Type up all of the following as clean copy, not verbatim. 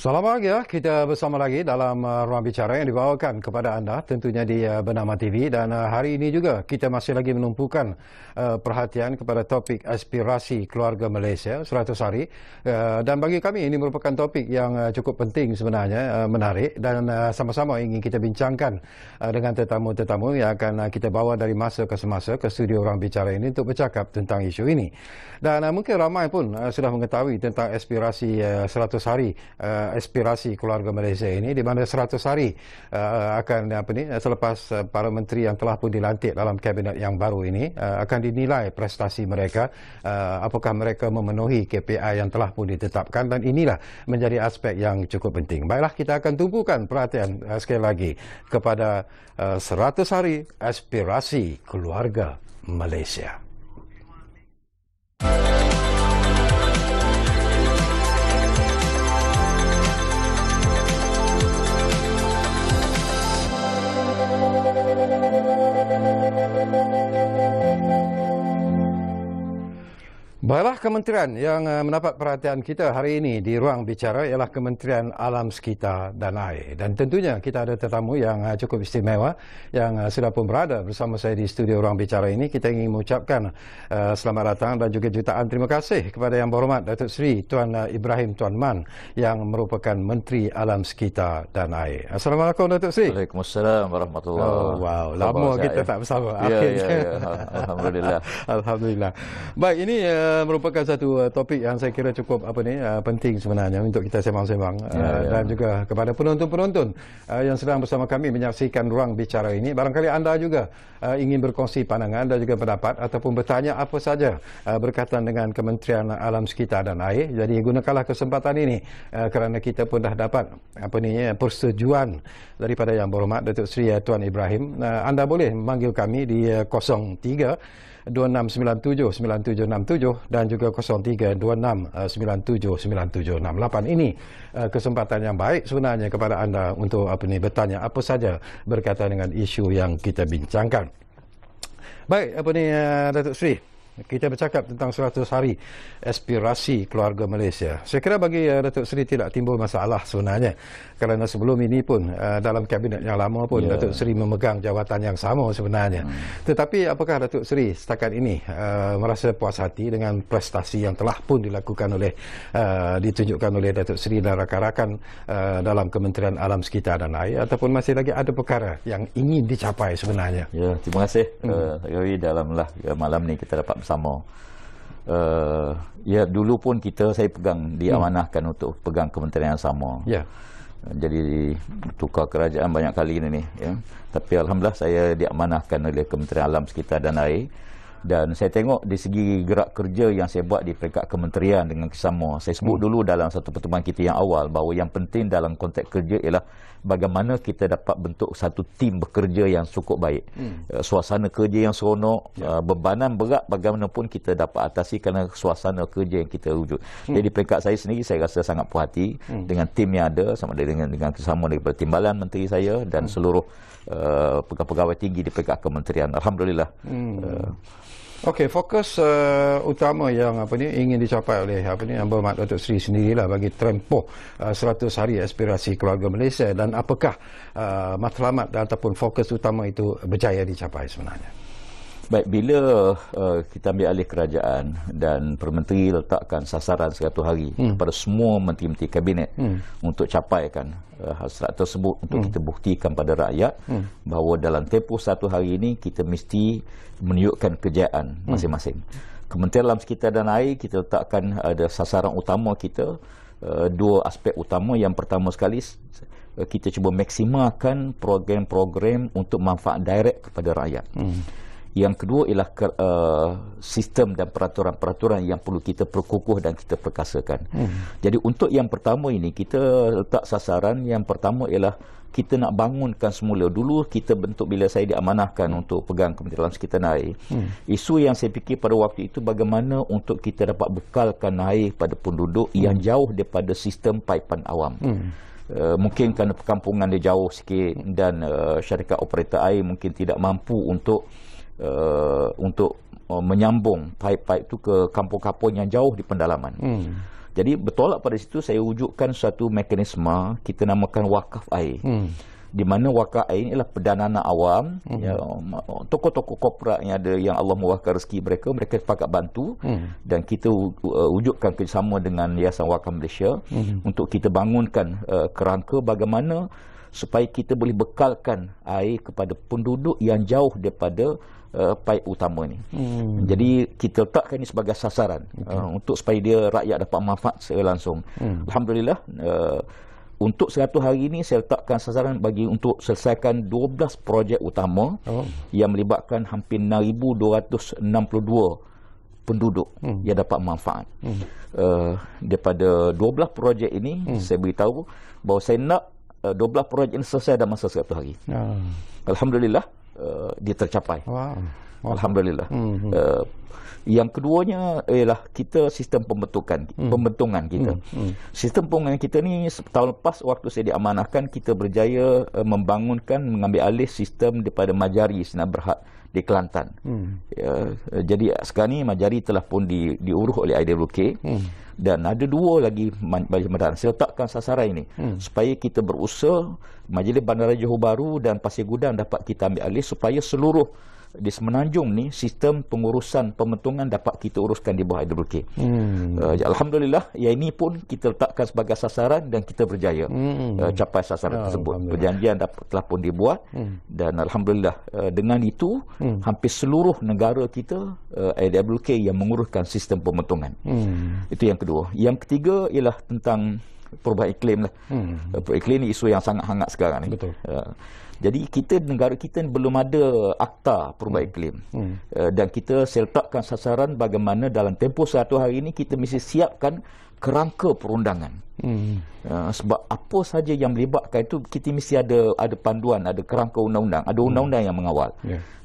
Selamat pagi ya, kita bersama lagi dalam ruang bicara yang dibawakan kepada anda tentunya di Bernama TV dan hari ini juga kita masih lagi menumpukan perhatian kepada topik aspirasi keluarga Malaysia 100 hari dan bagi kami ini merupakan topik yang cukup penting sebenarnya, menarik dan sama-sama ingin kita bincangkan dengan tetamu-tetamu yang akan kita bawa dari masa ke semasa ke studio ruang bicara ini untuk bercakap tentang isu ini. Dan mungkin ramai pun sudah mengetahui tentang aspirasi 100 hari aspirasi keluarga Malaysia ini, di mana 100 hari akan selepas para menteri yang telah pun dilantik dalam kabinet yang baru ini akan dinilai prestasi mereka, apakah mereka memenuhi KPI yang telah pun ditetapkan, dan inilah menjadi aspek yang cukup penting. Baiklah, kita akan tumpukan perhatian sekali lagi kepada 100 hari aspirasi keluarga Malaysia. Baiklah, kementerian yang mendapat perhatian kita hari ini di ruang bicara ialah Kementerian Alam Sekitar dan Air. Dan tentunya kita ada tetamu yang cukup istimewa yang sudah pun berada bersama saya di studio ruang bicara ini. Kita ingin mengucapkan selamat datang dan juga jutaan terima kasih kepada Yang Berhormat Datuk Seri Tuan Ibrahim Tuan Man yang merupakan Menteri Alam Sekitar dan Air. Assalamualaikum Datuk Seri. Waalaikumsalam warahmatullahi wabarakatuh. Oh, wow, lama kita tak bersama. Ya. Alhamdulillah. Alhamdulillah. Baik, ini merupakan satu topik yang saya kira cukup penting sebenarnya untuk kita sembang-sembang dan juga kepada penonton-penonton yang sedang bersama kami menyaksikan ruang bicara ini. Barangkali anda juga ingin berkongsi pandangan dan juga pendapat ataupun bertanya apa saja berkaitan dengan Kementerian Alam Sekitar dan Air. Jadi gunakanlah kesempatan ini kerana kita pun dah dapat persetujuan daripada Yang Berhormat Datuk Seri Tuan Ibrahim. Anda boleh memanggil kami di 03 2697-9767 dan juga 0326979768. Ini kesempatan yang baik sebenarnya kepada anda untuk bertanya apa saja berkaitan dengan isu yang kita bincangkan. Baik, Datuk Seri, kita bercakap tentang 100 hari aspirasi keluarga Malaysia. Saya kira bagi Datuk Seri tidak timbul masalah sebenarnya, kerana sebelum ini pun dalam kabinet yang lama pun Datuk Seri memegang jawatan yang sama sebenarnya. Tetapi apakah Datuk Seri setakat ini merasa puas hati dengan prestasi yang telah pun dilakukan oleh ditunjukkan oleh Datuk Seri dan rakan-rakan dalam Kementerian Alam Sekitar dan Air, ataupun masih lagi ada perkara yang ingin dicapai sebenarnya? Ya, terima kasih. Dalamlah malam ni kita dapat bersama. Dulu pun saya pegang, diamanahkan untuk pegang kementerian yang sama. Jadi tukar kerajaan banyak kali ini ya. Tapi alhamdulillah saya diamanahkan oleh Kementerian Alam Sekitar dan Air. Dan saya tengok di segi gerak kerja yang saya buat di peringkat kementerian dengan kesama. Saya sebut dulu dalam satu pertemuan kita yang awal bahawa yang penting dalam konteks kerja ialah bagaimana kita dapat bentuk satu tim bekerja yang cukup baik. Suasana kerja yang seronok, bebanan berat bagaimanapun kita dapat atasi kerana suasana kerja yang kita wujud. Jadi peringkat saya sendiri saya rasa sangat puas hati dengan tim yang ada, sama ada dengan kesama daripada timbalan menteri saya dan seluruh pegawai tinggi di peringkat kementerian. Alhamdulillah. Okey, fokus utama yang ingin dicapai oleh Yang Berhormat Datuk Seri sendirilah bagi tempoh 100 hari aspirasi keluarga Malaysia, dan apakah matlamat ataupun fokus utama itu berjaya dicapai sebenarnya? Baik, bila kita ambil alih kerajaan dan Perdana letakkan sasaran 100 hari kepada semua menteri-menteri kabinet untuk capaikan hasrat tersebut, untuk kita buktikan pada rakyat bahawa dalam tempoh 1 hari ini kita mesti menunjukkan kejayaan masing-masing. Kementerian Alam Sekitar dan Air kita letakkan ada sasaran utama kita, dua aspek utama. Yang pertama sekali kita cuba maksimalkan program-program untuk manfaat direct kepada rakyat. Yang kedua ialah sistem dan peraturan-peraturan yang perlu kita perkukuh dan kita perkasakan. Jadi untuk yang pertama ini kita letak sasaran yang pertama ialah kita nak bangunkan semula. Dulu kita bentuk bila saya diamanahkan untuk pegang Kementerian Alam Sekitar dan Air. Isu yang saya fikir pada waktu itu bagaimana untuk kita dapat bekalkan air pada penduduk yang jauh daripada sistem paipan awam. Mungkin kerana perkampungan dia jauh sikit dan syarikat operator air mungkin tidak mampu untuk menyambung paip-paip itu ke kampung-kampung yang jauh di pendalaman. Jadi bertolak pada situ saya wujudkan satu mekanisme kita namakan wakaf air. Di mana wakaf air ini adalah pendanaan awam, ya, tokoh-tokoh korporat yang ada, yang Allah mewakafkan rezeki mereka, mereka sepakat bantu, dan kita wujudkan kerjasama dengan Yayasan Wakaf Malaysia untuk kita bangunkan kerangka bagaimana supaya kita boleh bekalkan air kepada penduduk yang jauh daripada paip utama ni. Jadi kita letakkan ini sebagai sasaran untuk supaya dia rakyat dapat manfaat secara langsung. Alhamdulillah, untuk 100 hari ini saya letakkan sasaran bagi untuk selesaikan 12 projek utama yang melibatkan hampir 6,262 penduduk yang dapat manfaat. Daripada 12 projek ini, saya beritahu bahawa saya nak 12 projek ini selesai dalam masa 100 hari. Alhamdulillah, dia tercapai. Alhamdulillah. Yang keduanya ialah kita sistem pembentungan kita. Sistem pembentungan kita ni tahun lepas waktu saya diamanahkan, kita berjaya mengambil alih sistem daripada Majari Sinar Berhad di Kelantan. Jadi sekarang ni Majari telah pun diurus oleh IWK. Dan ada 2 lagi badan. Saya letakkan sasaran ini supaya kita berusaha Majlis Bandar Johor Bahru dan Pasir Gudang dapat kita ambil alih supaya seluruh di Semenanjung ni sistem pengurusan pembentungan dapat kita uruskan di bawah IWK. Alhamdulillah, yang ini pun kita letakkan sebagai sasaran dan kita berjaya capai sasaran tersebut. Perjanjian telah pun dibuat dan Alhamdulillah, dengan itu hampir seluruh negara kita IWK yang menguruskan sistem pembentungan. Itu yang kedua. Yang ketiga ialah tentang perubahan iklim lah. Perubahan iklim ni isu yang sangat hangat sekarang ni. Betul. Jadi negara kita belum ada akta perubahan iklim. Dan saya letakkan sasaran bagaimana dalam tempoh 100 hari ini kita mesti siapkan kerangka perundangan. Sebab apa saja yang melibatkan itu kita mesti ada panduan, ada kerangka undang-undang, ada undang-undang yang mengawal.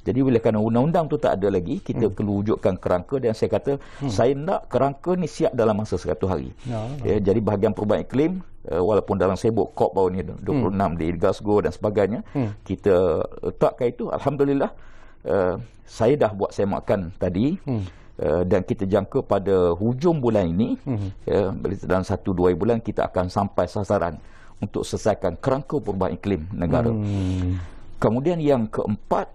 Jadi bila kerana undang-undang tu tak ada lagi, kita perlu wujudkan kerangka, dan saya kata saya nak kerangka ni siap dalam masa 100 hari. Jadi bahagian perubahan iklim, walaupun dalam sibuk COP baru ni 26 di Glasgow dan sebagainya, kita letakkan itu. Alhamdulillah, saya dah buat semakan tadi, dan kita jangka pada hujung bulan ini, dalam 1-2 bulan kita akan sampai sasaran untuk selesaikan kerangka perubahan iklim negara. Kemudian yang keempat,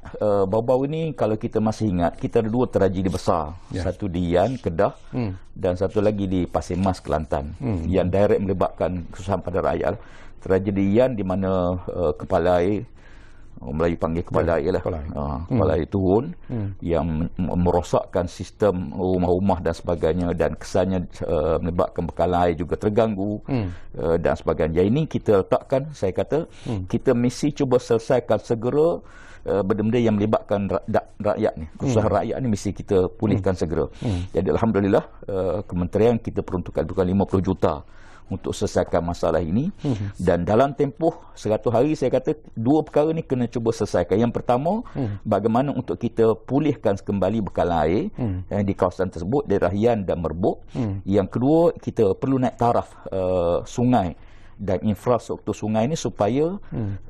baru-baru ini kalau kita masih ingat, kita ada 2 tragedi besar. Satu di Yan, Kedah, dan satu lagi di Pasir Mas, Kelantan, yang direct melibatkan kesusahan pada rakyat. Tragedi Yan di mana kepala air, Melayu panggil kepala air lah, kepala air turun, yang merosakkan sistem rumah-rumah dan sebagainya, dan kesannya menyebabkan bekalan air juga terganggu, dan sebagainya. Yang ini kita letakkan, saya kata kita mesti cuba selesaikan segera benda-benda yang melibatkan rakyat ni, kesusahan rakyat ni mesti kita pulihkan segera. Jadi Alhamdulillah, kementerian kita peruntukkan 50 juta untuk selesaikan masalah ini. Dan dalam tempoh 100 hari, saya kata 2 perkara ni kena cuba selesaikan. Yang pertama, bagaimana untuk kita pulihkan kembali bekalan air di kawasan tersebut, daerah Yan dan Merbuk. Yang kedua, kita perlu naik taraf sungai dan infrastruktur sungai ini supaya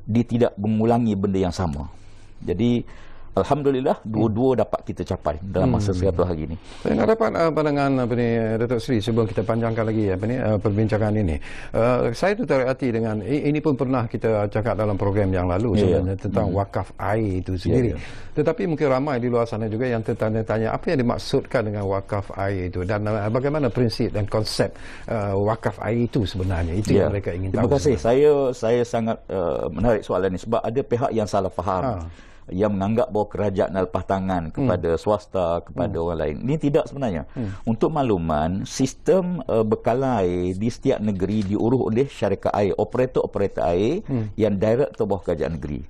dia tidak mengulangi benda yang sama. Jadi Alhamdulillah, dua-dua dapat kita capai dalam masa 100 hari ini. Saya nak dapat pandangan Datuk Seri sebelum kita panjangkan lagi perbincangan ini. Saya tertarik hati dengan ini pun pernah kita cakap dalam program yang lalu sebenarnya tentang wakaf air itu sendiri. Tetapi mungkin ramai di luar sana juga yang tertanya-tanya apa yang dimaksudkan dengan wakaf air itu, dan bagaimana prinsip dan konsep wakaf air itu sebenarnya. Itu yang mereka ingin tahu. Terima kasih. Saya sangat menarik soalan ini sebab ada pihak yang salah faham. Yang menganggap bahawa kerajaan lepas tangan kepada swasta, kepada orang lain. Ini tidak sebenarnya. Untuk makluman, sistem bekalan air di setiap negeri diurus oleh syarikat air, operator air yang direct ke bawah kerajaan negeri.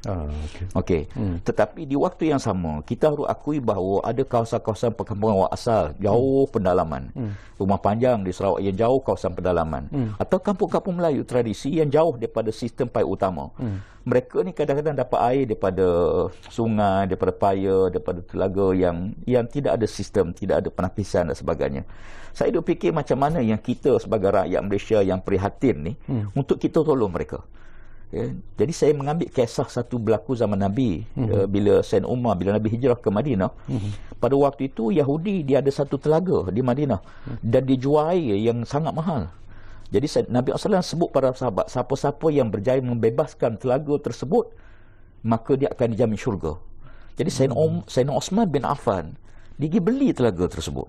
Okey. Tetapi di waktu yang sama, kita harus akui bahawa ada kawasan-kawasan perkampungan awak asal jauh pendalaman. Rumah Panjang di Sarawak yang jauh kawasan pendalaman. Atau kampung-kampung Melayu tradisi yang jauh daripada sistem paip utama. Mereka ni kadang-kadang dapat air daripada sungai, daripada paya, daripada telaga yang tidak ada sistem, tidak ada penapisan dan sebagainya. Saya duk fikir macam mana yang kita sebagai rakyat Malaysia yang prihatin ni untuk kita tolong mereka. Jadi saya mengambil kisah satu berlaku zaman Nabi, bila Sayyidina Umar, bila Nabi hijrah ke Madinah. Pada waktu itu Yahudi dia ada satu telaga di Madinah dan dia jual air yang sangat mahal. Jadi Nabi SAW sebut para sahabat, siapa-siapa yang berjaya membebaskan telaga tersebut, maka dia akan dijamin syurga. Jadi Sayyidina Osman bin Affan dia pergi beli telaga tersebut.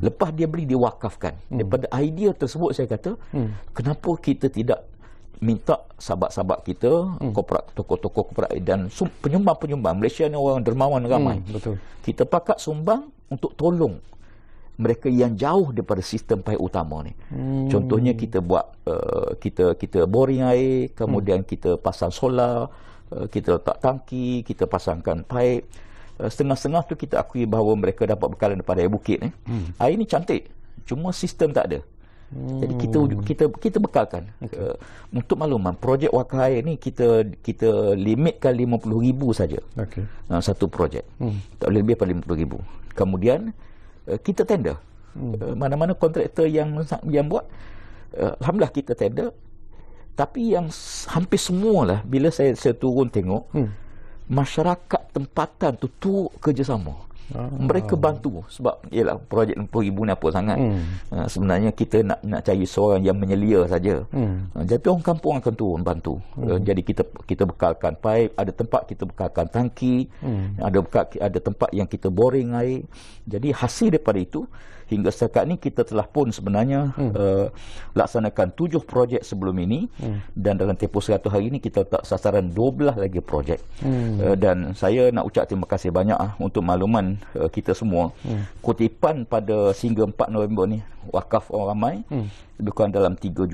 Lepas dia beli, dia wakafkan. Daripada idea tersebut saya kata, kenapa kita tidak minta sahabat-sahabat kita, tokoh-tokoh korporat dan penyumbang-penyumbang. Malaysia ni orang dermawan ramai. Betul. Kita pakat sumbang untuk tolong mereka yang jauh daripada sistem pihak utama ni. Contohnya kita buat kita boring air, kemudian kita pasang solar, kita letak tangki, kita pasangkan pipe. Setengah-setengah tu kita akui bahawa mereka dapat bekalan daripada air bukit ni. Air ni cantik, cuma sistem tak ada. Jadi kita bekalkan. Untuk makluman, projek wakaf air ni kita limitkan 50,000 saja. Satu projek. Tak boleh lebih daripada 50,000. Kemudian kita tender. Mana-mana kontraktor yang buat, alhamdulillah kita tender. Tapi yang hampir semualah bila saya turun tengok, masyarakat tempatan tu kerjasama. Mereka bantu sebab ialah projek 60,000 ni apa sangat. Sebenarnya kita nak cari seorang yang menyelia saja. Jadi orang kampung akan turun bantu. Jadi kita bekalkan pipe, ada tempat kita bekalkan tangki, ada tempat yang kita boring air. Jadi hasil daripada itu hingga setakat ni kita telah pun sebenarnya laksanakan 7 projek sebelum ini, dan dalam tempoh 100 hari ini kita letak sasaran 12 lagi projek. Dan saya nak ucap terima kasih banyak untuk makluman kita semua. Kutipan pada sehingga 4 November ni wakaf orang ramai lebih kurang dalam 3.4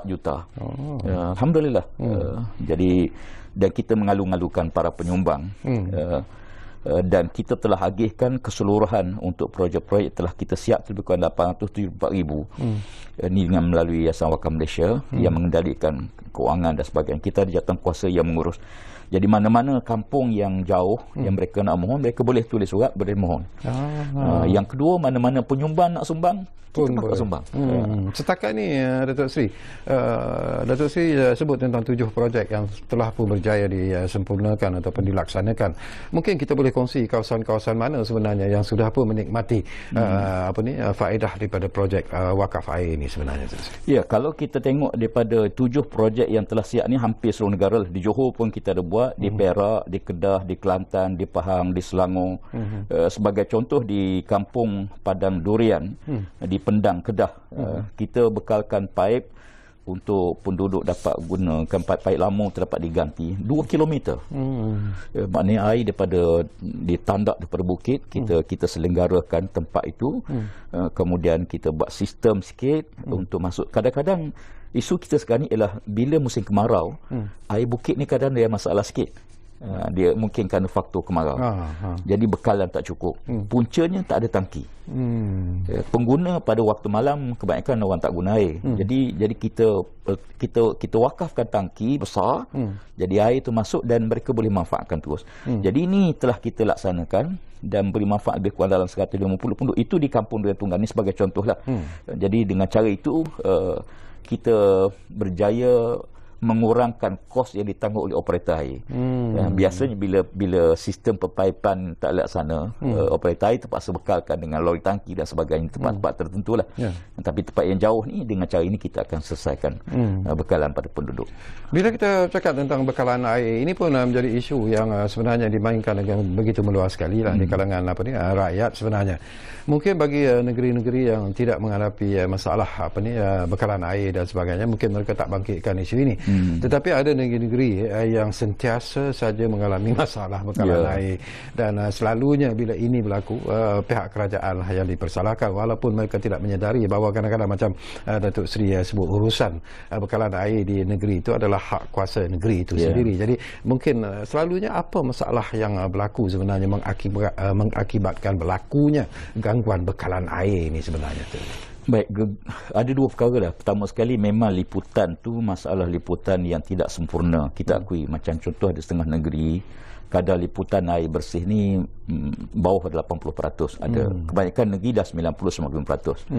juta. Alhamdulillah. Jadi dan kita mengalu-alukan para penyumbang. Dan kita telah agihkan keseluruhan untuk projek-projek telah kita siap lebih kurang 874,000. Ini dengan melalui Yayasan Wakaf Malaysia yang mengendalikan kewangan dan sebagainya. Kita ada jawatankuasa yang mengurus. Jadi mana-mana kampung yang jauh yang mereka nak mohon, mereka boleh tulis surat, boleh mohon. Yang kedua, mana-mana penyumbang nak sumbang, kita pakai sumbang. Setakat ni Datuk Seri, Datuk Seri sebut tentang 7 projek yang telah pun berjaya disempurnakan ataupun dilaksanakan. Mungkin kita boleh kongsi kawasan-kawasan mana sebenarnya yang sudah pun menikmati faedah daripada projek wakaf air ini sebenarnya, Datuk Seri? Ya, kalau kita tengok daripada 7 projek yang telah siap ni, hampir seluruh negara. Di Johor pun kita ada buat, di Perak, di Kedah, di Kelantan, di Pahang, di Selangor. Sebagai contoh di Kampung Padang Durian, di Pendang, Kedah, kita bekalkan pipe untuk penduduk dapat gunakan pipe lama dapat diganti 2 km. Maknanya air daripada ditandak daripada bukit, kita selenggarakan tempat itu. Kemudian kita buat sistem sikit untuk masuk. Kadang-kadang isu kita sekarang ni ialah bila musim kemarau, air bukit ni kadang dia masalah sikit. Dia mungkin kerana faktor kemarau. Jadi bekalan tak cukup. Puncanya tak ada tangki. Pengguna pada waktu malam kebanyakan orang tak guna air. Jadi kita wakafkan tangki besar. Jadi air itu masuk dan mereka boleh manfaatkan terus. Jadi ini telah kita laksanakan dan beri manfaat lebih kurang dalam 150 penduduk. Itu di Kampung Durian Tunggal ni sebagai contohlah. Jadi dengan cara itu kita berjaya mengurangkan kos yang ditanggung oleh operator air. Biasanya bila sistem pepaipan tak laksana, operator air terpaksa bekalkan dengan lori tangki dan sebagainya, tempat-tempat tertentu lah. Tapi tempat yang jauh ni, dengan cara ini kita akan selesaikan bekalan pada penduduk. Bila kita cakap tentang bekalan air, ini pun menjadi isu yang sebenarnya dimainkan dengan begitu meluas sekali lah di kalangan rakyat sebenarnya. Mungkin bagi negeri-negeri yang tidak menghadapi masalah bekalan air dan sebagainya, mungkin mereka tak bangkitkan isu ini. Tetapi ada negeri-negeri yang sentiasa saja mengalami masalah bekalan air, dan selalunya bila ini berlaku, pihak kerajaan yang dipersalahkan, walaupun mereka tidak menyedari bahawa kadang-kadang macam Datuk Seri sebut, urusan bekalan air di negeri itu adalah hak kuasa negeri itu sendiri. Jadi mungkin selalunya apa masalah yang berlaku sebenarnya mengakibatkan berlakunya gangguan bekalan air ini sebenarnya? Baik, ada 2 perkara lah. Pertama sekali, memang liputan tu masalah liputan yang tidak sempurna. Kita akui, macam contoh ada setengah negeri kadar liputan air bersih ni bawah 80%. Ada kebanyakan negeri dah 90-90%.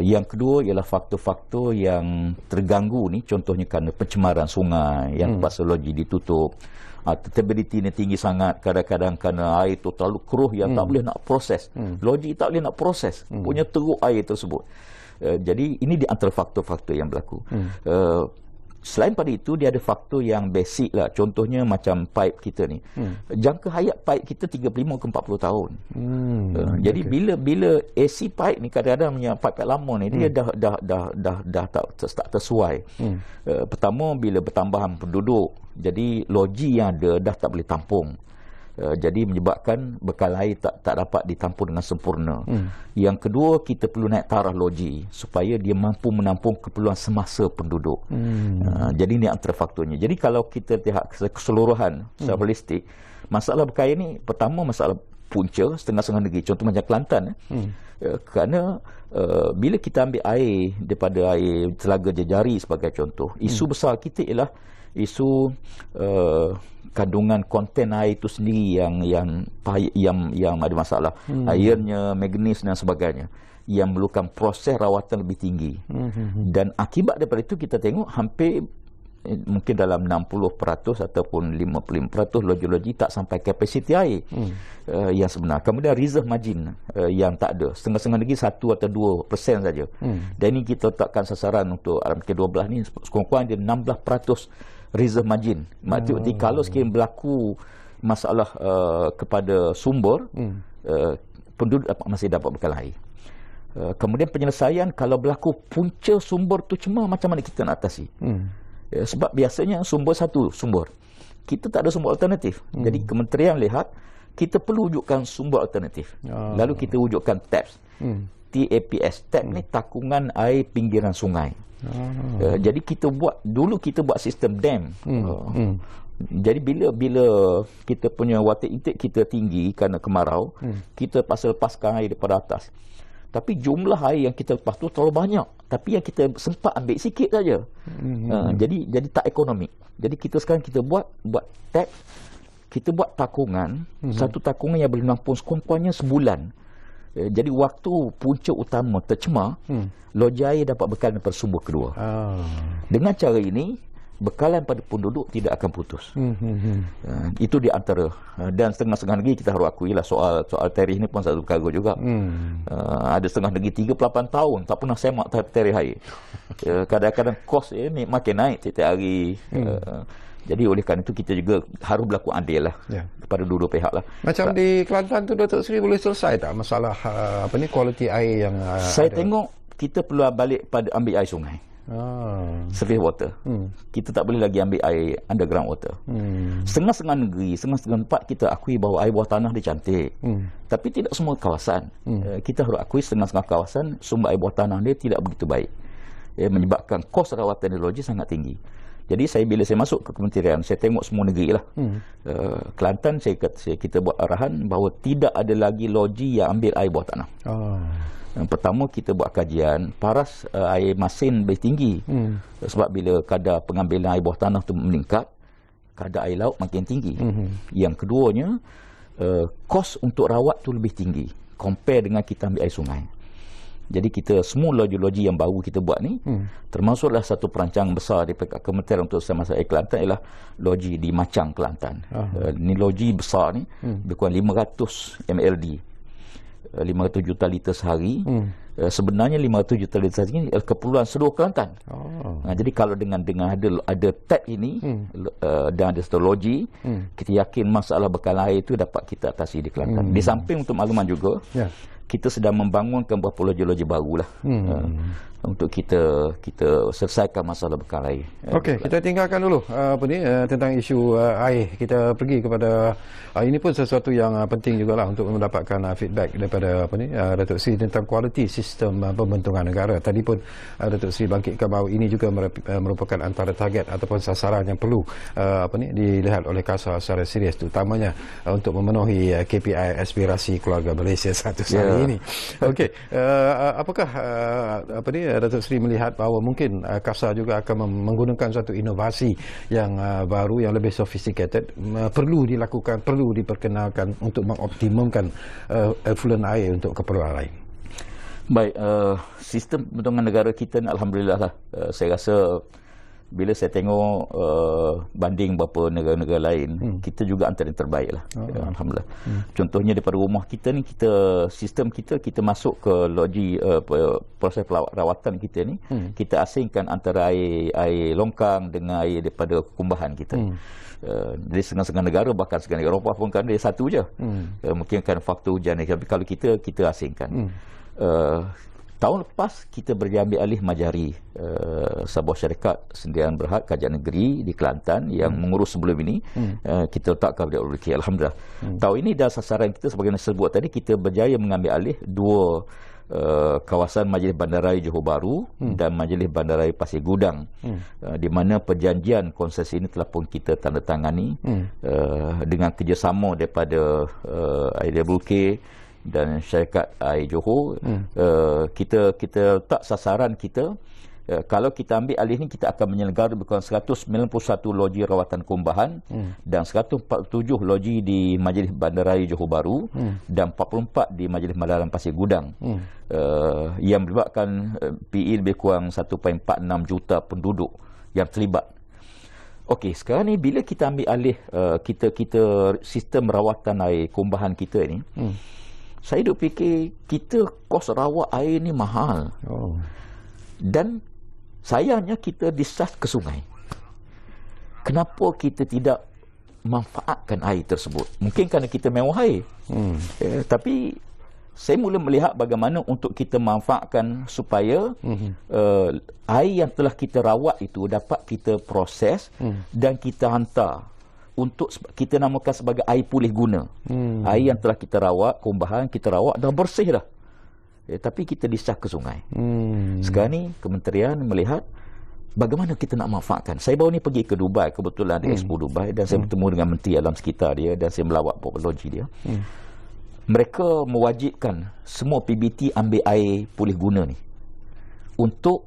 Yang kedua ialah faktor-faktor yang terganggu ni, contohnya kerana pencemaran sungai yang terpaksa loji ditutup. Turbidity ni tinggi sangat, kadang-kadang kerana air tu terlalu keruh yang tak boleh nak proses. Loji tak boleh nak proses, punya teruk air tersebut. Jadi ini di antara faktor-faktor yang berlaku. Selain pada itu, dia ada faktor yang basic lah. Contohnya macam pipe kita ni. Jangka hayat pipe kita 35 ke 40 tahun. Jadi bila AC pipe ni, kadang-kadang punya pipe lama ni, dia dah tak tersesuai. Pertama, bila bertambahan penduduk, jadi loji yang ada dah tak boleh tampung. Jadi menyebabkan bekal air tak dapat ditampung dengan sempurna. Yang kedua, kita perlu naik taraf loji supaya dia mampu menampung keperluan semasa penduduk. Jadi ini antara faktornya. Jadi kalau kita lihat keseluruhan secara holistik, masalah bekal air ni, pertama masalah punca setengah-setengah negeri, contoh macam Kelantan. Kerana bila kita ambil air daripada air Telaga Jejari sebagai contoh, isu besar kita ialah isu kandungan konten air itu sendiri yang ada masalah. Airnya, manganis dan sebagainya, yang memerlukan proses rawatan lebih tinggi. Dan akibat daripada itu kita tengok hampir mungkin dalam 60% ataupun 55% loji-loji tak sampai kapasiti air yang sebenar. Kemudian reserve margin yang tak ada. Setengah-setengah negeri 1 atau 2% saja. Dan ini kita letakkan sasaran untuk RMK12 ni sekurang-kurang dia 16% reserve margin. Maksudnya kalau sekiranya berlaku masalah kepada sumber, penduduk masih dapat bekal air. Kemudian penyelesaian kalau berlaku punca sumber tu cemar, macam mana kita nak atasi? Sebab biasanya sumber satu sumber, kita tak ada sumber alternatif. Jadi kementerian lihat kita perlu wujudkan sumber alternatif. Lalu kita wujudkan TAPS. TAPS. TAP ni takungan air pinggiran sungai. Jadi kita buat sistem dam. Jadi bila kita punya water intake kita tinggi kerana kemarau, kita lepaskan air daripada atas. Tapi jumlah air yang kita lepas tu terlalu banyak. Tapi yang kita sempat ambil sikit saja. Jadi tak ekonomik. Jadi kita sekarang buat tap, kita buat takungan, satu takungan yang boleh menampung sekurang-kurangnya sebulan. Jadi waktu punca utama tercemar, loji air dapat bekal daripada sumber kedua. Dengan cara ini, bekalan pada penduduk tidak akan putus. Itu di antara, dan setengah-setengah negeri kita harus akuilah soal tarikh ni pun satu perkara juga. Ada setengah negeri 38 tahun tak pernah semak tarikh air. Kadang-kadang kos ni makin naik setiap hari. Jadi oleh kerana itu kita juga harus berlaku adil lah kepada dua-dua pihak lah. Macam di Kelantan tu, Datuk Seri, boleh selesai tak masalah kualiti air yang saya tengok kita perlu balik pada ambil air sungai. Surface water. Kita tak boleh lagi ambil air underground water. Setengah-setengah negeri, setengah-setengah tempat kita akui bahawa air bawah tanah dia cantik. Tapi tidak semua kawasan. Kita harus akui setengah-setengah kawasan sumber air bawah tanah dia tidak begitu baik. Menyebabkan kos rawatan hidrologi sangat tinggi. Jadi bila saya masuk ke kementerian, saya tengok semua negeri lah. Kelantan kita buat arahan bahawa tidak ada lagi loji yang ambil air bawah tanah. Pertama, kita buat kajian paras air masin lebih tinggi. Sebab bila kadar pengambilan air bawah tanah tu meningkat, kadar air laut makin tinggi. Yang keduanya, kos untuk rawat tu lebih tinggi compare dengan kita ambil air sungai. Jadi kita semua loji-loji yang baru kita buat ni, termasuklah satu perancangan besar di Kementerian untuk Masalah Air Kelantan ialah loji di Macang, Kelantan. Ni loji besar ni, lebih kurang 500 MLD. 500 juta liter sehari. Sebenarnya 500 juta liter sehari ini keperluan seluruh Kelantan. Jadi kalau dengan ada tap ini dan ada satu loji, kita yakin masalah bekal air itu dapat kita atasi di Kelantan. Di samping untuk makluman juga, kita sedang membangunkan beberapa loji-loji barulah untuk kita selesaikan masalah bekal air. Okey, kita tinggalkan dulu tentang isu air. Kita pergi kepada ini pun sesuatu yang penting jugalah untuk mendapatkan feedback daripada Datuk Seri tentang kualiti sistem pembentukan negara. Tadi pun Datuk Seri bangkitkan bahawa ini juga merupakan antara target ataupun sasaran yang perlu dilihat oleh KASA secara serius, terutamanya untuk memenuhi KPI aspirasi keluarga Malaysia 100 hari ini. Okey, apakah Datuk Seri melihat bahawa mungkin KASA juga akan menggunakan satu inovasi yang baru, yang lebih sophisticated, perlu dilakukan, perlu diperkenalkan untuk mengoptimumkan effluent air untuk keperluan lain? Baik, sistem pembentukan negara kita ni alhamdulillah lah. Saya rasa bila saya tengok banding beberapa negara-negara lain, kita juga antara yang terbaik lah. Alhamdulillah. Contohnya daripada rumah kita ni, sistem kita masuk ke logi proses rawatan kita ni, kita asingkan antara air longkang dengan air daripada kumbahan kita. Dari setengah-setengah negara, bahkan setengah negara Eropah pun kan dia satu je. Mungkin kan faktor hujan ni, tapi kalau kita asingkan. Tahun lepas kita berjaya alih Majari, sebuah syarikat sendirian berhad kerajaan negeri di Kelantan yang mengurus sebelum ini. Kita letakkan pada ULK. Alhamdulillah. Tahun ini dah sasaran kita sebagai yang sebut tadi, kita berjaya mengambil alih dua kawasan Majlis Bandaraya Johor Bahru dan Majlis Bandaraya Pasir Gudang, di mana perjanjian konsesi ini telah pun kita tandatangani dengan kerjasama daripada IWK dan syarikat air Johor. Kita letak sasaran kita, kalau kita ambil alih ni, kita akan menyelenggara berkurang 191 loji rawatan kumbahan dan 147 loji di Majlis Bandaraya Johor Bahru dan 44 di Majlis Bandaraya Pasir Gudang, yang melibatkan PE lebih kurang 1.46 juta penduduk yang terlibat. Okey, sekarang ni bila kita ambil alih kita sistem rawatan air kumbahan kita ni, saya duk fikir kita kos rawat air ni mahal. Dan sayangnya kita discharge ke sungai. Kenapa kita tidak manfaatkan air tersebut? Mungkin kerana kita mewah air. Tapi saya mula melihat bagaimana untuk kita manfaatkan supaya air yang telah kita rawat itu dapat kita proses dan kita hantar untuk kita namakan sebagai air pulih guna. Air yang telah kita rawat, kumbahan kita rawat dah bersih dah. Tapi kita discharge ke sungai. Sekarang ni kementerian melihat bagaimana kita nak manfaatkan. Saya baru ni pergi ke Dubai, kebetulan di Expo Dubai, dan saya bertemu dengan menteri alam sekitar dia dan saya melawat logi dia. Mereka mewajibkan semua PBT ambil air pulih guna ni untuk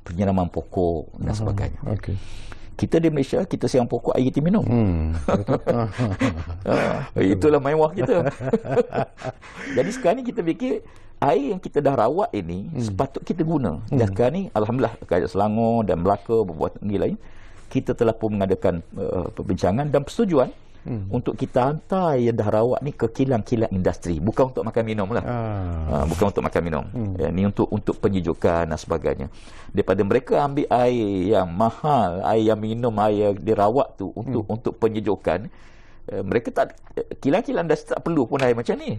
penyiraman pokok dan sebagainya. Kita di Malaysia, kita siang pokok, air kita minum. Itulah mewah kita. Jadi sekarang ni kita fikir air yang kita dah rawat ini sepatut kita guna. Dan sekarang ni alhamdulillah Kerajaan Selangor dan Melaka, beberapa negeri lain, kita telah pun mengadakan perbincangan dan persetujuan untuk kita hantar yang dah rawat ni ke kilang-kilang industri, bukan untuk makan minum lah. Bukan untuk makan minum. Ni untuk penyejukan dan sebagainya. Daripada mereka ambil air yang mahal, air yang minum, air yang dirawat tu untuk penyejukan, mereka tak, kilang-kilang industri tak perlu pun air macam ni.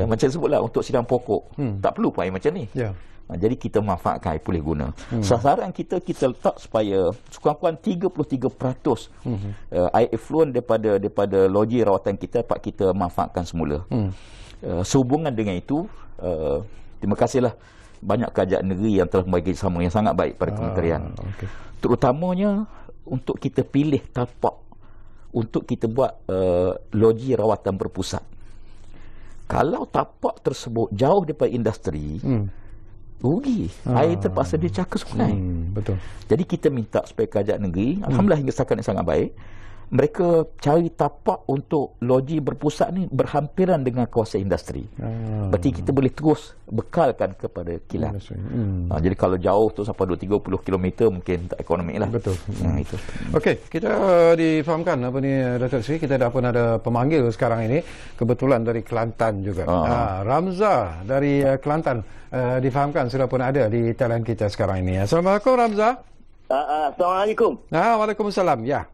Macam sebutlah untuk sidang pokok, tak perlu pun air macam ni. Jadi kita manfaatkan air pulih guna. Sasaran kita letak supaya sekurang-kurang 33% air effluent daripada loji rawatan kita dapat kita manfaatkan semula. Sehubungan dengan itu, terima kasihlah banyak kerajaan negeri yang telah membagi sama yang sangat baik pada kementerian. Terutamanya untuk kita pilih tapak untuk kita buat loji rawatan berpusat. Kalau tapak tersebut jauh daripada industri, rugi. Air terpaksa discharge ke sungai. Betul. Jadi kita minta supaya kerajaan negeri, alhamdulillah hingga setakat ini sangat baik, mereka cari tapak untuk loji berpusat ni berhampiran dengan kawasan industri. Berarti kita boleh terus bekalkan kepada kilang. Jadi kalau jauh tu sampai 230 km mungkin tak ekonomik lah. Betul. Itu. Okey, kita difahamkan apa ni Datuk Seri, kita dah pun ada pemanggil sekarang ini, kebetulan dari Kelantan juga. Ramza dari Kelantan difahamkan sudah pun ada di talian kita sekarang ini. Assalamualaikum Ramza. Assalamualaikum. Waalaikumsalam. Ya.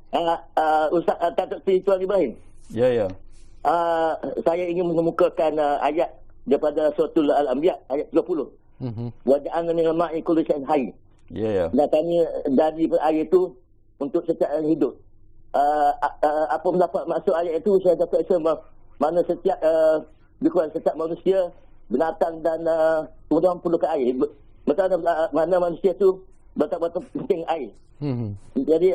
Ustaz Datuk Seri Tuan Ibrahim. Ya. Saya ingin mengemukakan ayat daripada Suratul Al-Anbiya ayat 30. Wa ja'alna minal ma'i kulli syai'in hayy. Ya. Dan kami dari air itu untuk setiap yang hidup. Apa mendapat maksud ayat itu, saya dapat rasa mana setiap setiap manusia, binatang dan kemudian perlukan air. Betul mana manusia tu betul-betul penting air. Jadi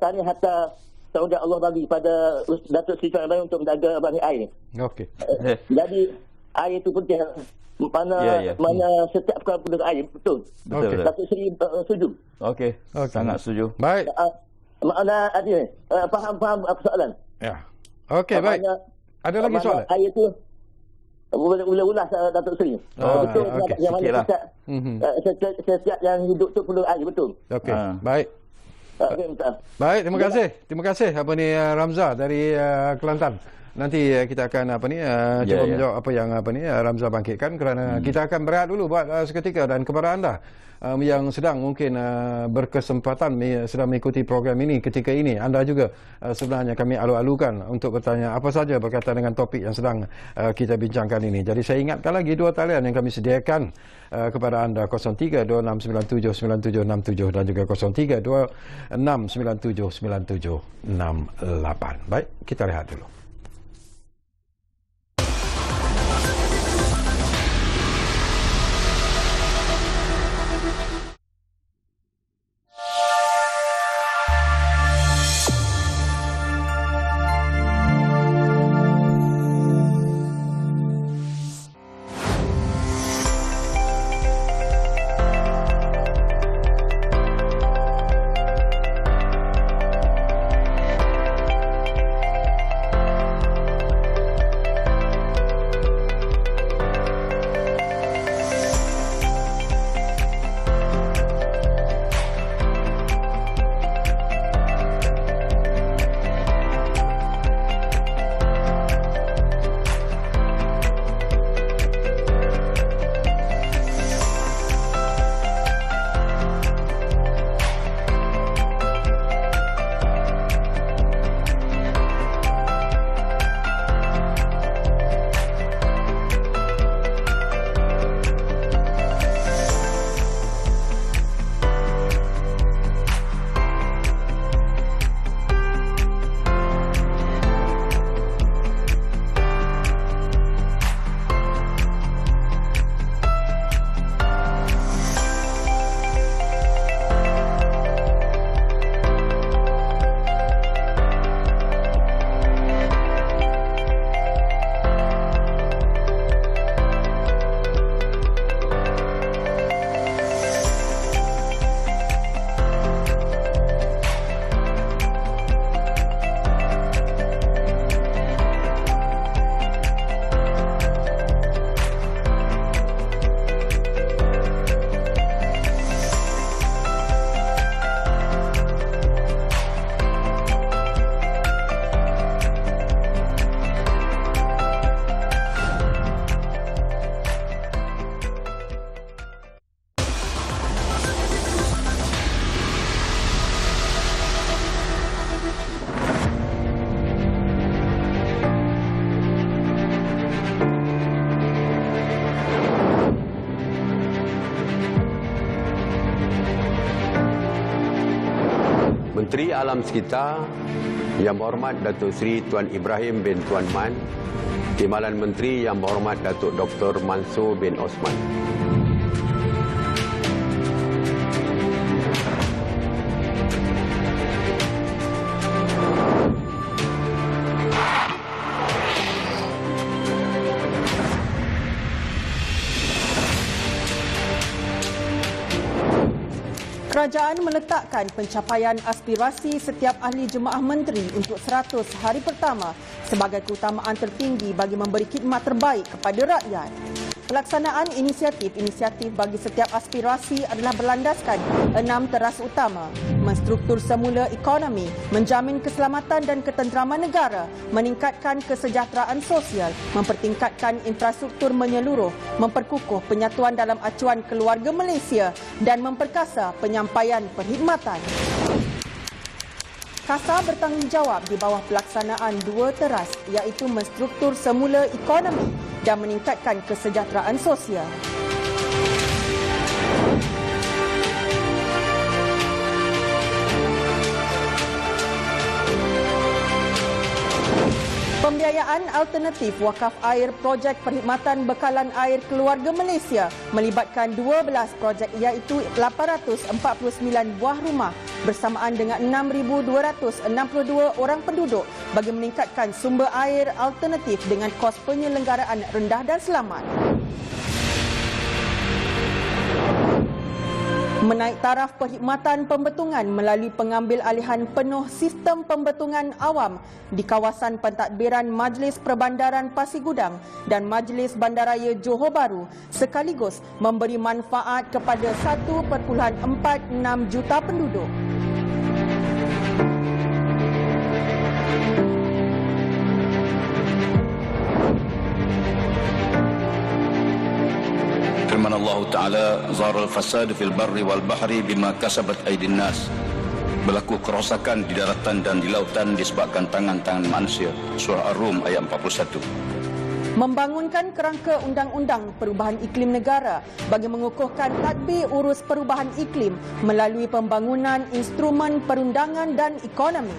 tanya hatta tanggungjawab Allah bagi pada Datuk Seri Tuan Ibrahim untuk menjaga banyak air. Okey. Jadi air itu penting. mana setiap perkara air. Betul. Betul. Datuk Seri setuju. Okey. Sangat setuju. Baik. Makna adil. Faham soalan. Ya. Okey, baik. Ada lagi soalan? Air tu boleh ulas Datuk Seri. Betul. okey. Yang mana Sikitlah. setiap yang hidup tu perlu air. Betul. Okey. Baik. Okey, minta. Baik, terima kasih. Terima kasih Ramza dari Kelantan. Nanti kita akan cuba menjawab apa yang Ramza bangkitkan, kerana kita akan berehat dulu buat seketika. Dan kepada anda yang sedang mungkin berkesempatan sedang mengikuti program ini ketika ini, anda juga sebenarnya kami alu-alukan untuk bertanya apa saja berkaitan dengan topik yang sedang kita bincangkan ini. Jadi saya ingatkan lagi dua talian yang kami sediakan kepada anda, 0326979767 dan juga 0326979768. Baik, kita rehat dulu. Menteri Alam Sekitar Yang Berhormat Datuk Seri Tuan Ibrahim bin Tuan Man, Timbalan Menteri Yang Berhormat Datuk Dr. Mansur bin Osman. Kerajaan meletakkan pencapaian aspirasi setiap ahli jemaah menteri untuk 100 hari pertama sebagai keutamaan tertinggi bagi memberi khidmat terbaik kepada rakyat. Pelaksanaan inisiatif bagi setiap aspirasi adalah berlandaskan 6 teras utama: menstruktur semula ekonomi, menjamin keselamatan dan ketenteraman negara, meningkatkan kesejahteraan sosial, mempertingkatkan infrastruktur menyeluruh, memperkukuh penyatuan dalam acuan keluarga Malaysia dan memperkasa penyampaian perkhidmatan. KASA bertanggungjawab di bawah pelaksanaan 2 teras, iaitu menstruktur semula ekonomi dan meningkatkan kesejahteraan sosial. Pembiayaan alternatif wakaf air projek perkhidmatan bekalan air keluarga Malaysia melibatkan 12 projek, iaitu 849 buah rumah bersamaan dengan 6,262 orang penduduk bagi meningkatkan sumber air alternatif dengan kos penyelenggaraan rendah dan selamat. Menaik taraf perkhidmatan pembetungan melalui pengambil alihan penuh sistem pembetungan awam di kawasan pentadbiran Majlis Perbandaran Pasir Gudang dan Majlis Bandaraya Johor Bahru sekaligus memberi manfaat kepada 1.46 juta penduduk. Firman Allah Ta'ala, Zahar al-fasad fil barri wal bahri bima kasabat aydin nas. Berlaku kerosakan di daratan dan di lautan disebabkan tangan-tangan manusia. Surah Ar-Rum ayat 41. Membangunkan kerangka undang-undang perubahan iklim negara bagi mengukuhkan tadbir urus perubahan iklim melalui pembangunan instrumen perundangan dan ekonomi.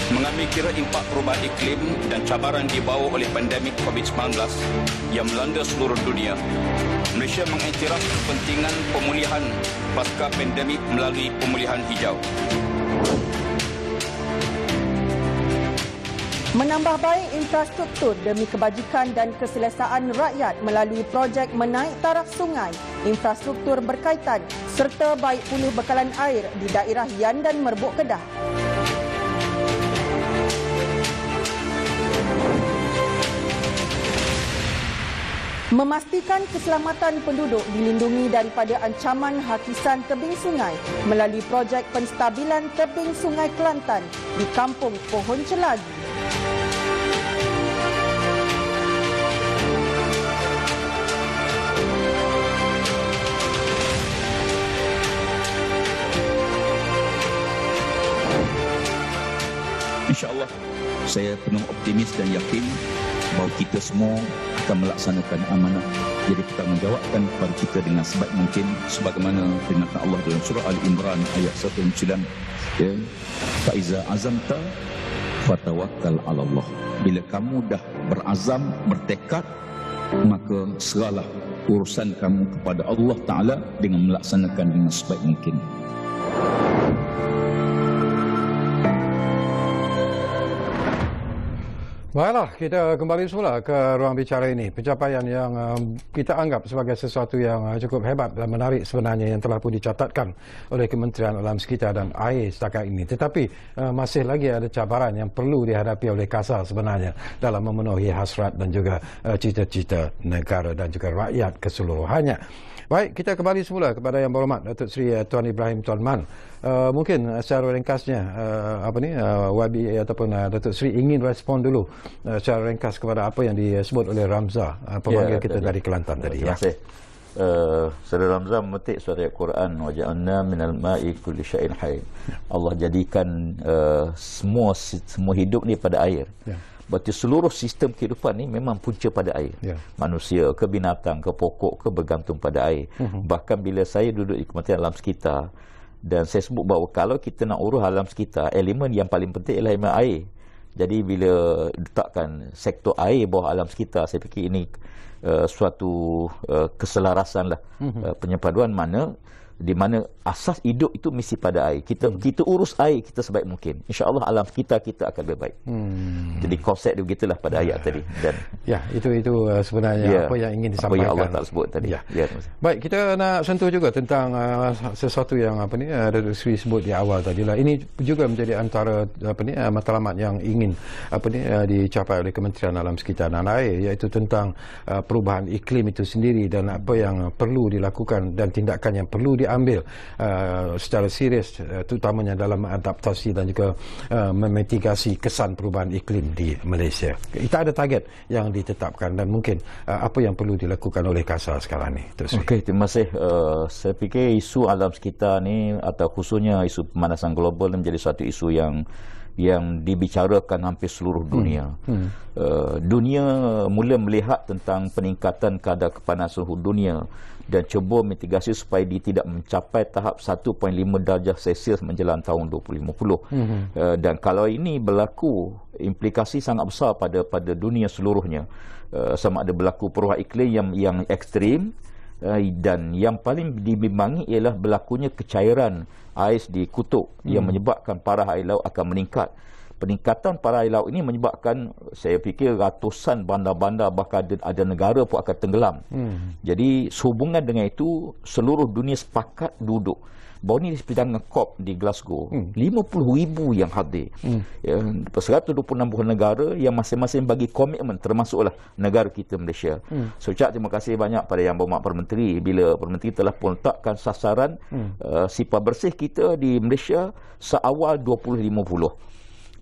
Mengambil kira impak perubahan iklim dan cabaran dibawa oleh pandemik COVID-19 yang melanda seluruh dunia, Malaysia mengiktiraf kepentingan pemulihan pasca pandemik melalui pemulihan hijau. Menambah baik infrastruktur demi kebajikan dan keselesaan rakyat melalui projek menaik taraf sungai, infrastruktur berkaitan serta baik pulih bekalan air di daerah Yan dan Merbuk Kedah. Memastikan keselamatan penduduk dilindungi daripada ancaman hakisan tebing sungai melalui projek penstabilan tebing Sungai Kelantan di Kampung Pohon Celagi. InsyaAllah, saya penuh optimis dan yakin bahawa kita semua akan melaksanakan amanah. Jadi kita menjawabkan kepada kita dengan sebaik mungkin sebagaimana firman Allah dalam surah Al-Imran ayat 109, ya, fa iza azamta fatawakkal 'ala Allah. Bila kamu dah berazam, bertekad, maka seralah urusan kamu kepada Allah Taala dengan melaksanakan dengan sebaik mungkin. Baiklah, kita kembali semula ke ruang bicara ini. Pencapaian yang kita anggap sebagai sesuatu yang cukup hebat dan menarik sebenarnya yang telah pun dicatatkan oleh Kementerian Alam Sekitar dan Air setakat ini. Tetapi masih lagi ada cabaran yang perlu dihadapi oleh KASA sebenarnya dalam memenuhi hasrat dan juga cita-cita negara dan juga rakyat keseluruhannya. Baik, kita kembali semula kepada Yang Berhormat Datuk Seri Tuan Ibrahim Tuan Man. Mungkin secara ringkasnya YB ataupun Datuk Seri ingin respon dulu secara ringkas kepada apa yang disebut oleh Ramza, pemanggil kita dari Kelantan tadi. Terima kasih. Saudara Ramza memetik surat ayat Quran, waja'alna minal ma'i kulli syai'in hayy. Allah jadikan semua hidup ni pada air. Ya. Berarti seluruh sistem kehidupan ni memang punca pada air. Ya. Manusia ke binatang ke pokok ke bergantung pada air. Bahkan bila saya duduk di Kementerian Alam Sekitar dan saya sebut bahawa kalau kita nak urus alam sekitar, elemen yang paling penting ialah elemen air. Jadi bila letakkan sektor air bawah alam sekitar, saya fikir ini suatu keselarasan lah, penyepaduan di mana asas hidup itu mesti pada air. Kita urus air kita sebaik mungkin. InsyaAllah alam sekitar kita akan lebih baik. Jadi konsep dia begitulah pada ayat tadi. Dan itu sebenarnya apa yang ingin disampaikan. Apa yang Allah tak sebut tadi. Baik, kita nak sentuh juga tentang sesuatu yang Datuk Seri sebut di awal tadi lah. Ini juga menjadi antara matlamat yang ingin dicapai oleh Kementerian Alam Sekitar dan Air, iaitu tentang perubahan iklim itu sendiri dan apa yang perlu dilakukan dan tindakan yang perlu diambil secara serius, terutamanya dalam adaptasi dan juga memitigasi kesan perubahan iklim di Malaysia. Kita ada target yang ditetapkan dan mungkin apa yang perlu dilakukan oleh KASA sekarang ni. Okey, terima kasih. Saya fikir isu alam sekitar ni atau khususnya isu pemanasan global menjadi satu isu yang dibicarakan hampir seluruh dunia. Dunia mula melihat tentang peningkatan kadar kepanasan suhu dunia dan cuba mitigasi supaya dia tidak mencapai tahap 1.5 darjah Celsius menjelang tahun 2050. Dan kalau ini berlaku, implikasi sangat besar pada dunia seluruhnya. Sama ada berlaku perubahan iklim yang ekstrim, dan yang paling dibimbangi ialah berlakunya kecairan ais di kutub yang menyebabkan parah air laut akan meningkat. peningkatan para air laut ini menyebabkan, saya fikir, ratusan bandar-bandar, bahkan ada negara pun akan tenggelam. Jadi sehubungan dengan itu, seluruh dunia sepakat duduk. Baru ni di persidangan COP di Glasgow, 50,000 yang hadir. 126 buah negara yang masing-masing bagi komitmen, termasuklah negara kita Malaysia. So, ucap terima kasih banyak pada Yang Berhormat Perdana Menteri bila Perdana Menteri telah pun letakkan sasaran sifar bersih kita di Malaysia seawal 2050.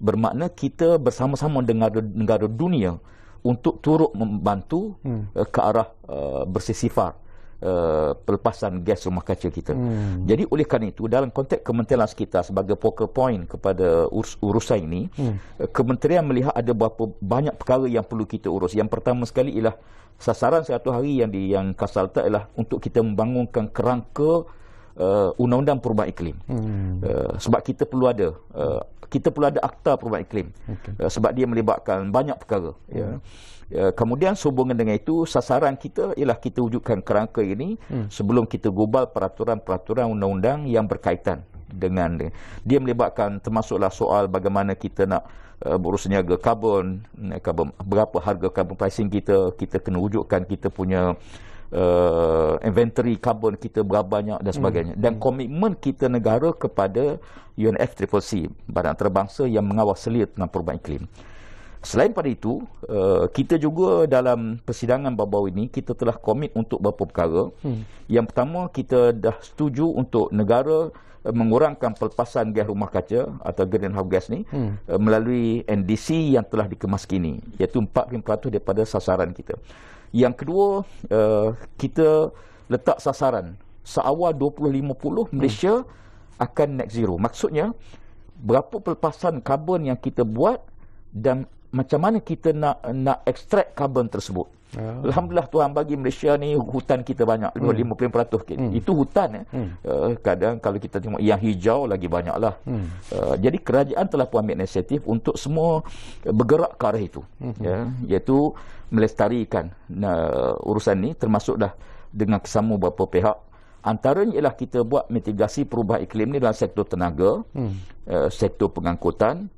Bermakna kita bersama-sama dengan negara dunia untuk turut membantu ke arah bersih sifar pelepasan gas rumah kaca kita. Jadi oleh kerana itu, dalam konteks kementerian kita sebagai focal point kepada urusan ini, kementerian melihat ada berapa banyak perkara yang perlu kita urus. Yang pertama sekali ialah sasaran 100 hari yang Kasal letak ialah untuk kita membangunkan kerangka undang-undang perubahan iklim. Sebab kita perlu ada akta perubahan iklim. Sebab dia melibatkan banyak perkara. Kemudian sehubungan dengan itu, sasaran kita ialah kita wujudkan kerangka ini sebelum kita gubal peraturan-peraturan undang-undang yang berkaitan dengan dia melibatkan termasuklah soal bagaimana kita nak berurus niaga karbon, berapa harga carbon pricing kita kena wujudkan kita punya inventory karbon kita berapa banyak dan sebagainya. Dan komitmen kita negara kepada UNFCCC, Badan Antarabangsa yang mengawal selia tentang perubahan iklim. Selain pada itu, kita juga dalam persidangan baru-baru ini, kita telah komit untuk beberapa perkara. Yang pertama, kita dah setuju untuk negara mengurangkan pelepasan gas rumah kaca atau greenhouse gas ni melalui NDC yang telah dikemas kini, iaitu 40% daripada sasaran kita. Yang kedua, kita letak sasaran seawal 2050 Malaysia akan net zero. Maksudnya, berapa pelepasan karbon yang kita buat dan macam mana kita nak ekstrak karbon tersebut. Alhamdulillah Tuhan bagi Malaysia ni hutan kita banyak, 50%. Itu hutan. Kadang kalau kita tengok yang hijau lagi banyaklah. Jadi kerajaan telah pun ambil inisiatif untuk semua bergerak ke arah itu. Iaitu melestarikan urusan ni, termasuk dah dengan kesama beberapa pihak. Antaranya ialah kita buat mitigasi perubahan iklim ni dalam sektor tenaga, sektor pengangkutan,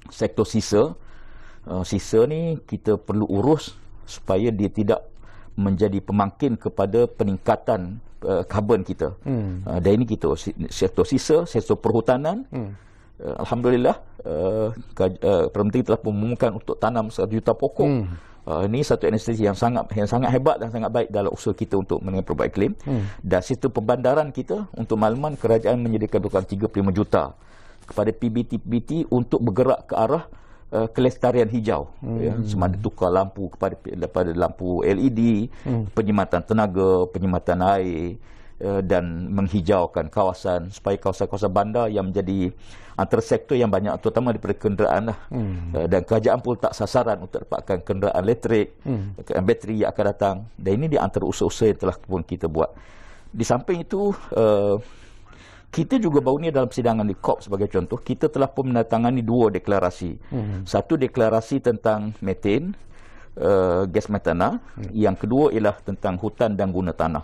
sektor sisa. Sisa ni kita perlu urus supaya dia tidak menjadi pemangkin kepada peningkatan karbon kita. Dan ini kita sektor sisa, sektor perhutanan. Alhamdulillah Perdana Menteri telah mengumumkan untuk tanam 1 juta pokok. Ini satu inisiatif yang sangat hebat dan sangat baik dalam usaha kita untuk menangani perubahan iklim. Dan sistem perbandaran kita, untuk makluman, kerajaan menyediakan 35 juta kepada PBT untuk bergerak ke arah kelestarian hijau, sama ada tukar lampu daripada lampu LED, penyematan tenaga, penyematan air, dan menghijaukan kawasan supaya kawasan-kawasan bandar yang menjadi antara sektor yang banyak, terutama daripada kenderaan lah. Dan kerajaan pun tak sasaran untuk dapatkan kenderaan elektrik, bateri yang akan datang. Dan ini di antara usaha-usaha yang telah pun kita buat. Di samping itu, kita juga baru ni dalam persidangan di COP sebagai contoh, kita telah pun menandatangani 2 deklarasi. Satu deklarasi tentang metan, gas metana. Yang kedua ialah tentang hutan dan guna tanah.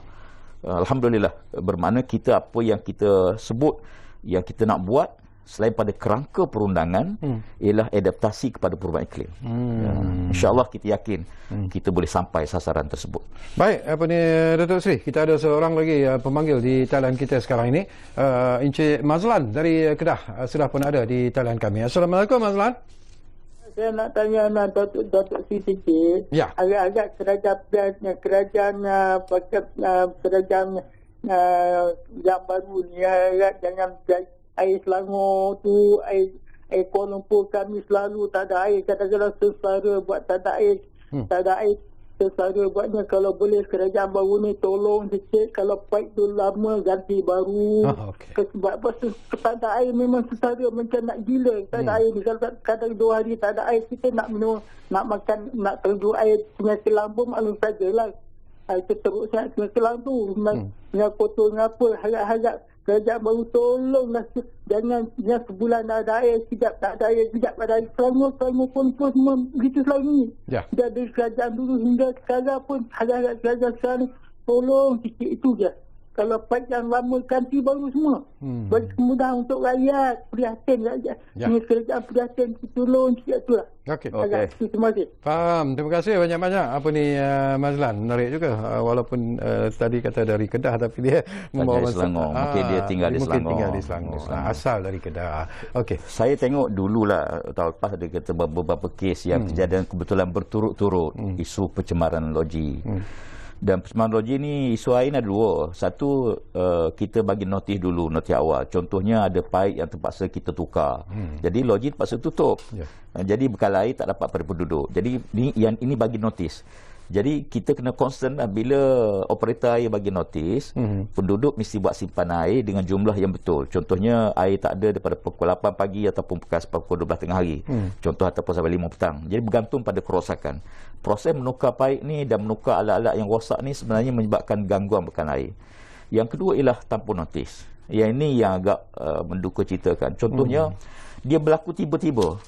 Alhamdulillah, bermakna kita apa yang kita sebut, yang kita nak buat, selain pada kerangka perundangan, ialah adaptasi kepada perubahan iklim. InsyaAllah kita yakin kita boleh sampai sasaran tersebut. Baik, apa ni Datuk Seri, kita ada seorang lagi pemanggil di talian kita sekarang ini, Encik Mazlan dari Kedah, sudah pun ada di talian kami. Assalamualaikum Mazlan. Saya nak tanya Datuk Seri sikit. Agak-agak kerajaan yang baru ni, agak jangan air Selangor tu, air Kuala Lumpur kami selalu tak ada air. Kadang-kadang sesara buat tak ada air. Tak ada air sesara buatnya. Kalau boleh kerajaan baru ni tolong sikit. Kalau pipe tu lama ganti baru. Sebab apa, tak ada air memang sesara macam nak gila. Tak ada air ni. Kadang 2 hari tak ada air, kita nak minum, nak makan, nak terus air Sungai Kelang pun maklum sajalah. Kita terus Sungai Kelang tu. Dengan kotor ngapa, harap-harap kerajaan baru tolonglah, jangan sebulan ada air, sekejap tak ada air, sekejap ada air. Selangor pun semua begitu selalu ni. Dah dari kerajaan dulu hingga sekarang pun, harap-harap kerajaan sekarang ni tolong sikit, itu je. kalau pipe yang lama ganti baru semua. Bagi kemudahan untuk rakyat, prihatin rakyat. Ini kerajaan prihatin, tolong sikit tu lah. Okey. Terima kasih. Faham. Terima kasih banyak-banyak. Apa ni Mazlan, menarik juga. Walaupun tadi kata dari Kedah tapi dia membawa Selangor. Mungkin dia tinggal di Selangor. Mungkin tinggal di Selangor. Asal dari Kedah. Okey. Saya tengok dululah tahun lepas ada kata beberapa kes yang kejadian kebetulan berturut-turut isu pencemaran loji. Dan pencemaran loji ni isu air ada dua. Satu, kita bagi notis dulu, notis awal. Contohnya ada pipe yang terpaksa kita tukar. Jadi loji terpaksa tutup. Jadi bekal air tak dapat pada penduduk. Jadi ini bagi notis. Jadi kita kena concern lah bila operator air bagi notis, penduduk mesti buat simpan air dengan jumlah yang betul. Contohnya air tak ada daripada pukul 8 pagi ataupun pukul 12 tengah hari. Contoh ataupun sampai 5 petang. Jadi bergantung pada kerosakan. Proses menukar paip ni dan menukar alat-alat yang rosak ni sebenarnya menyebabkan gangguan bekan air. Yang kedua ialah tanpa notis. Yang ini yang agak menduka citakan. Contohnya dia berlaku tiba-tiba.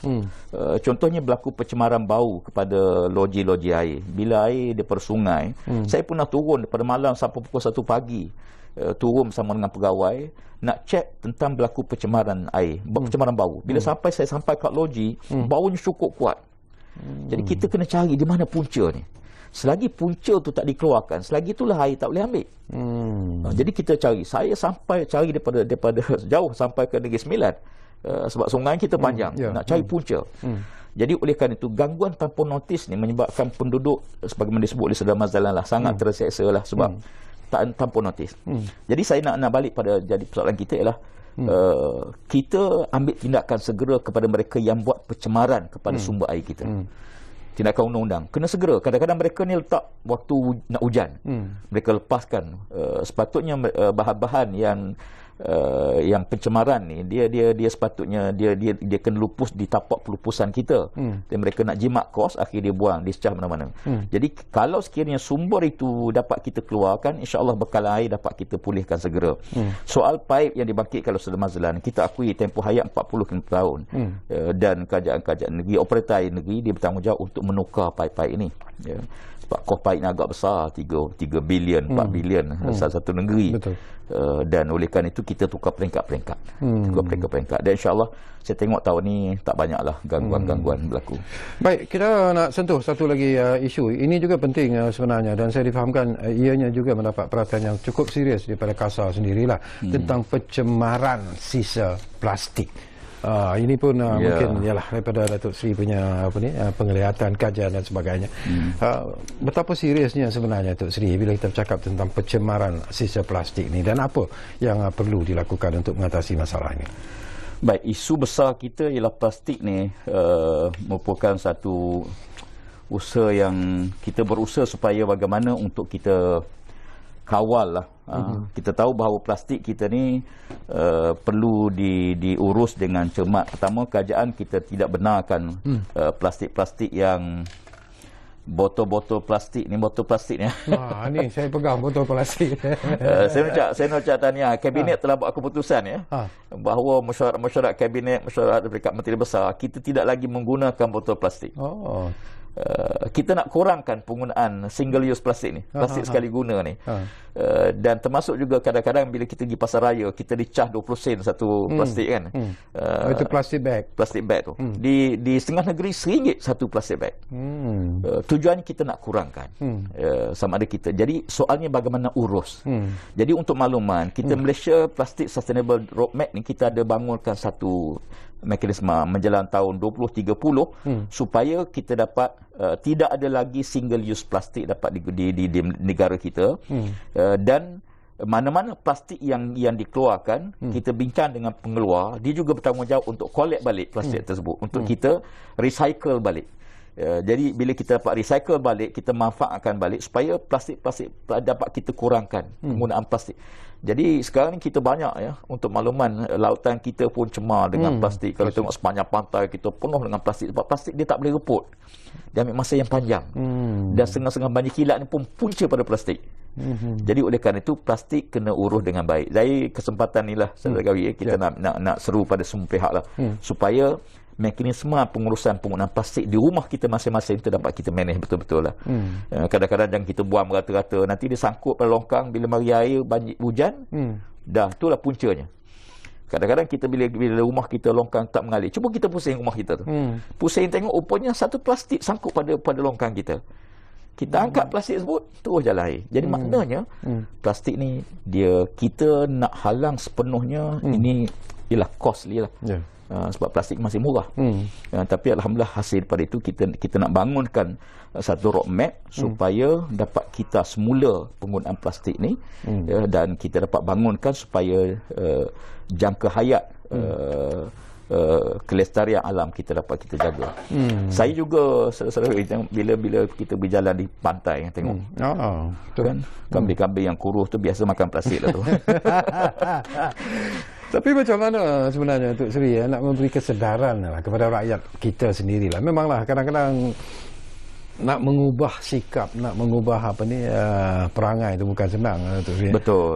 Contohnya berlaku pencemaran bau kepada loji-loji air. Bila air daripada sungai, saya pernah turun daripada malam sampai pukul 1 pagi, turun bersama dengan pegawai nak cek tentang berlaku pencemaran air, pencemaran bau. Bila saya sampai kat loji, baunya cukup kuat. Jadi kita kena cari di mana punca ni. Selagi punca tu tak dikeluarkan, selagi itulah air tak boleh ambil. Jadi kita cari. Saya sampai cari daripada jauh sampai ke Negeri Sembilan. Sebab sungai kita panjang, nak cari punca. Jadi oleh kerana itu gangguan tanpa notis ni menyebabkan penduduk sebagaimana disebut oleh Saudara Mazlan lah sangat terseksa lah sebab tanpa notis. Jadi saya nak balik pada jadi persoalan kita ialah kita ambil tindakan segera kepada mereka yang buat pencemaran kepada sumber air kita. Tindakan undang-undang kena segera. Kadang-kadang mereka ni letak waktu nak hujan, mereka lepaskan. Sepatutnya bahan-bahan yang pencemaran ni dia sepatutnya dia kena lupus di tapak pelupusan kita. Dan mereka nak jimat kos, akhirnya dia buang, discharge mana-mana. Jadi kalau sekiranya sumber itu dapat kita keluarkan, insya-Allah bekalan air dapat kita pulihkan segera. Soal paip yang dibangkit kalau Saudara Mazlan, kita akui tempoh hayat 40 tahun. Dan kerajaan-kerajaan negeri, operator air negeri dia bertanggungjawab untuk menukar paip-paip ini. Sebab kos paip ni agak besar, 3 bilion, 4 bilion satu negeri. Betul. Dan oleh kerana itu kita tukar peringkat-peringkat. Dan insya-Allah saya tengok tahun ni tak banyaklah gangguan-gangguan berlaku. Baik, kita nak sentuh satu lagi isu. Ini juga penting sebenarnya dan saya difahamkan ianya juga mendapat perhatian yang cukup serius daripada KASA sendirilah tentang pencemaran sisa plastik. Ini pun mungkin ialah daripada Datuk Seri punya penglihatan, kajian dan sebagainya. Betapa seriusnya sebenarnya Datuk Seri bila kita bercakap tentang pencemaran sisa plastik ni dan apa yang perlu dilakukan untuk mengatasi masalah ini? Baik, isu besar kita ialah plastik ni merupakan satu usaha yang kita berusaha supaya bagaimana untuk kita kawal lah. Kita tahu bahawa plastik kita ni perlu diurus dengan cermat. Pertama, kerajaan kita tidak benarkan plastik-plastik yang botol-botol plastik ni. Ni saya pegang botol plastik. Saya nak ucap tahniah. Kabinet telah buat keputusan bahawa mesyuarat kabinet, mesyuarat Dewan Menteri Besar, kita tidak lagi menggunakan botol plastik. Kita nak kurangkan penggunaan single use plastik ni, plastik sekali guna ni. Dan termasuk juga kadang-kadang bila kita pergi pasar raya, kita dicah 20 sen satu plastik kan. Itu plastik bag tu. Di setengah negeri RM1 satu plastik bag. Tujuannya kita nak kurangkan sama ada kita. Jadi soalnya bagaimana urus. Jadi untuk makluman, kita Malaysia Plastic Sustainable Roadmap ni kita ada bangunkan satu mekanisme menjelang tahun 2030 supaya kita dapat tidak ada lagi single use plastik dapat di negara kita. Dan mana-mana plastik yang dikeluarkan, kita bincang dengan pengeluar, dia juga bertanggungjawab untuk collect balik plastik tersebut untuk kita recycle balik. Jadi bila kita dapat recycle balik, kita manfaatkan balik supaya plastik-plastik dapat kita kurangkan penggunaan plastik. Jadi sekarang ni kita banyak untuk makluman, lautan kita pun cemar dengan plastik. Kalau tengok sepanjang pantai kita penuh dengan plastik sebab plastik dia tak boleh reput. Dia ambil masa yang panjang. Dan setengah-setengah banjir kilat ni pun punca pada plastik. Jadi oleh kerana itu plastik kena urus dengan baik. Jadi kesempatan inilah saudara Gawi, kita nak seru pada semua pihak lah supaya mekanisme pengurusan penggunaan plastik di rumah kita masing-masing itu dapat kita manage betul-betul lah. Kadang-kadang jangan kita buang rata-rata, nanti dia sangkut pada longkang, bila mari air, banjir, hujan, dah itulah puncanya. Kadang-kadang kita bila rumah kita longkang tak mengalir, cuba kita pusing rumah kita tu. Pusing tengok rupanya satu plastik sangkut pada longkang kita. Kita angkat plastik tersebut, terus jalan air. Jadi maknanya plastik ni kita nak halang sepenuhnya, ini ialah costly lah. Sebab plastik masih murah. Tapi alhamdulillah hasil daripada itu kita nak bangunkan satu roadmap supaya dapat kita semula penggunaan plastik ni, dan kita dapat bangunkan supaya jangka hayat kelestarian alam kita dapat kita jaga. Saya juga selalu bila kita berjalan di pantai tengok kan kambing-kambing yang kurus tu biasa makan plastik lah tu. Tapi macam mana sebenarnya Tok Sri nak memberi kesedaran lah kepada rakyat kita sendirilah. Memanglah kadang-kadang nak mengubah sikap, nak mengubah perangai itu bukan senang Tok Sri. Betul.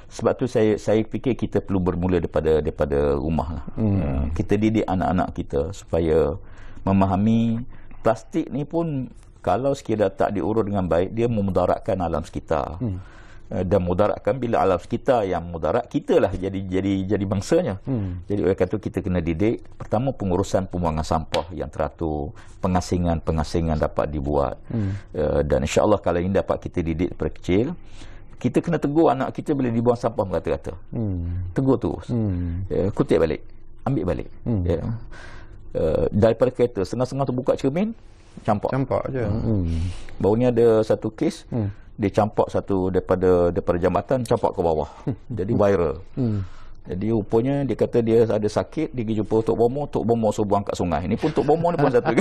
Sebab tu saya fikir kita perlu bermula daripada rumah lah. Kita didik anak-anak kita supaya memahami plastik ni pun kalau sekiranya tak diurus dengan baik, dia memudaratkan alam sekitar. Dan mudaratkan bila alam sekitar yang mudarat, kita lah jadi bangsanya. Jadi oleh kerana itu kita kena didik. Pertama, pengurusan pembuangan sampah yang teratur, pengasingan dapat dibuat. Dan insya-Allah kalau ini dapat kita didik daripada kecil, kita kena tegur anak kita bila dibuang sampah berkata-kata. Tegur terus. Kutip balik, ambil balik. Daripada kereta setengah-setengah tu buka cermin, campak je. Baru ni ada satu kes, dia campak satu daripada jambatan, campak ke bawah. Jadi viral. Jadi rupanya dia kata dia ada sakit, dia pergi jumpa Tok Bomo suruh buang kat sungai. Ni pun Tok Bomo ni pun satu.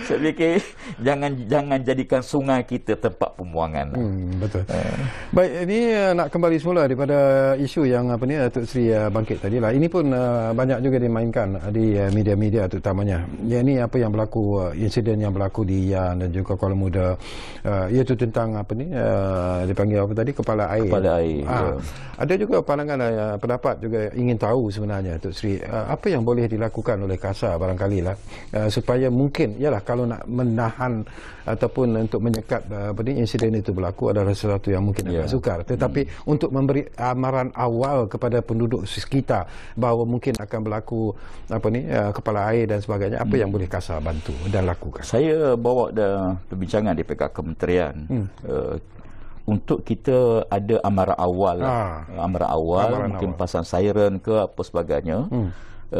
Saya fikir jangan jadikan sungai kita tempat pembuangan. Betul. Baik, ini nak kembali semula daripada isu yang Tok Sri bangkit tadi lah. Ini pun banyak juga dimainkan di media-media terutamanya. Ya, ini apa yang berlaku, insiden yang berlaku di Yan dan juga Kuala Muda, iaitu tentang dipanggil apa tadi, kepala air. Ada juga pandangan pendapat juga ingin tahu sebenarnya Tok Sri, apa yang boleh dilakukan oleh KASA barangkali lah, supaya mungkin yalah kalau nak menahan ataupun untuk menyekat insiden itu berlaku adalah sesuatu yang mungkin agak sukar, tetapi untuk memberi amaran awal kepada penduduk sekitar bahawa mungkin akan berlaku kepala air dan sebagainya, apa yang boleh KASA bantu dan lakukan? Saya bawa perbincangan di pihak kementerian untuk kita ada amaran awal, mungkin pasang siren ke apa sebagainya,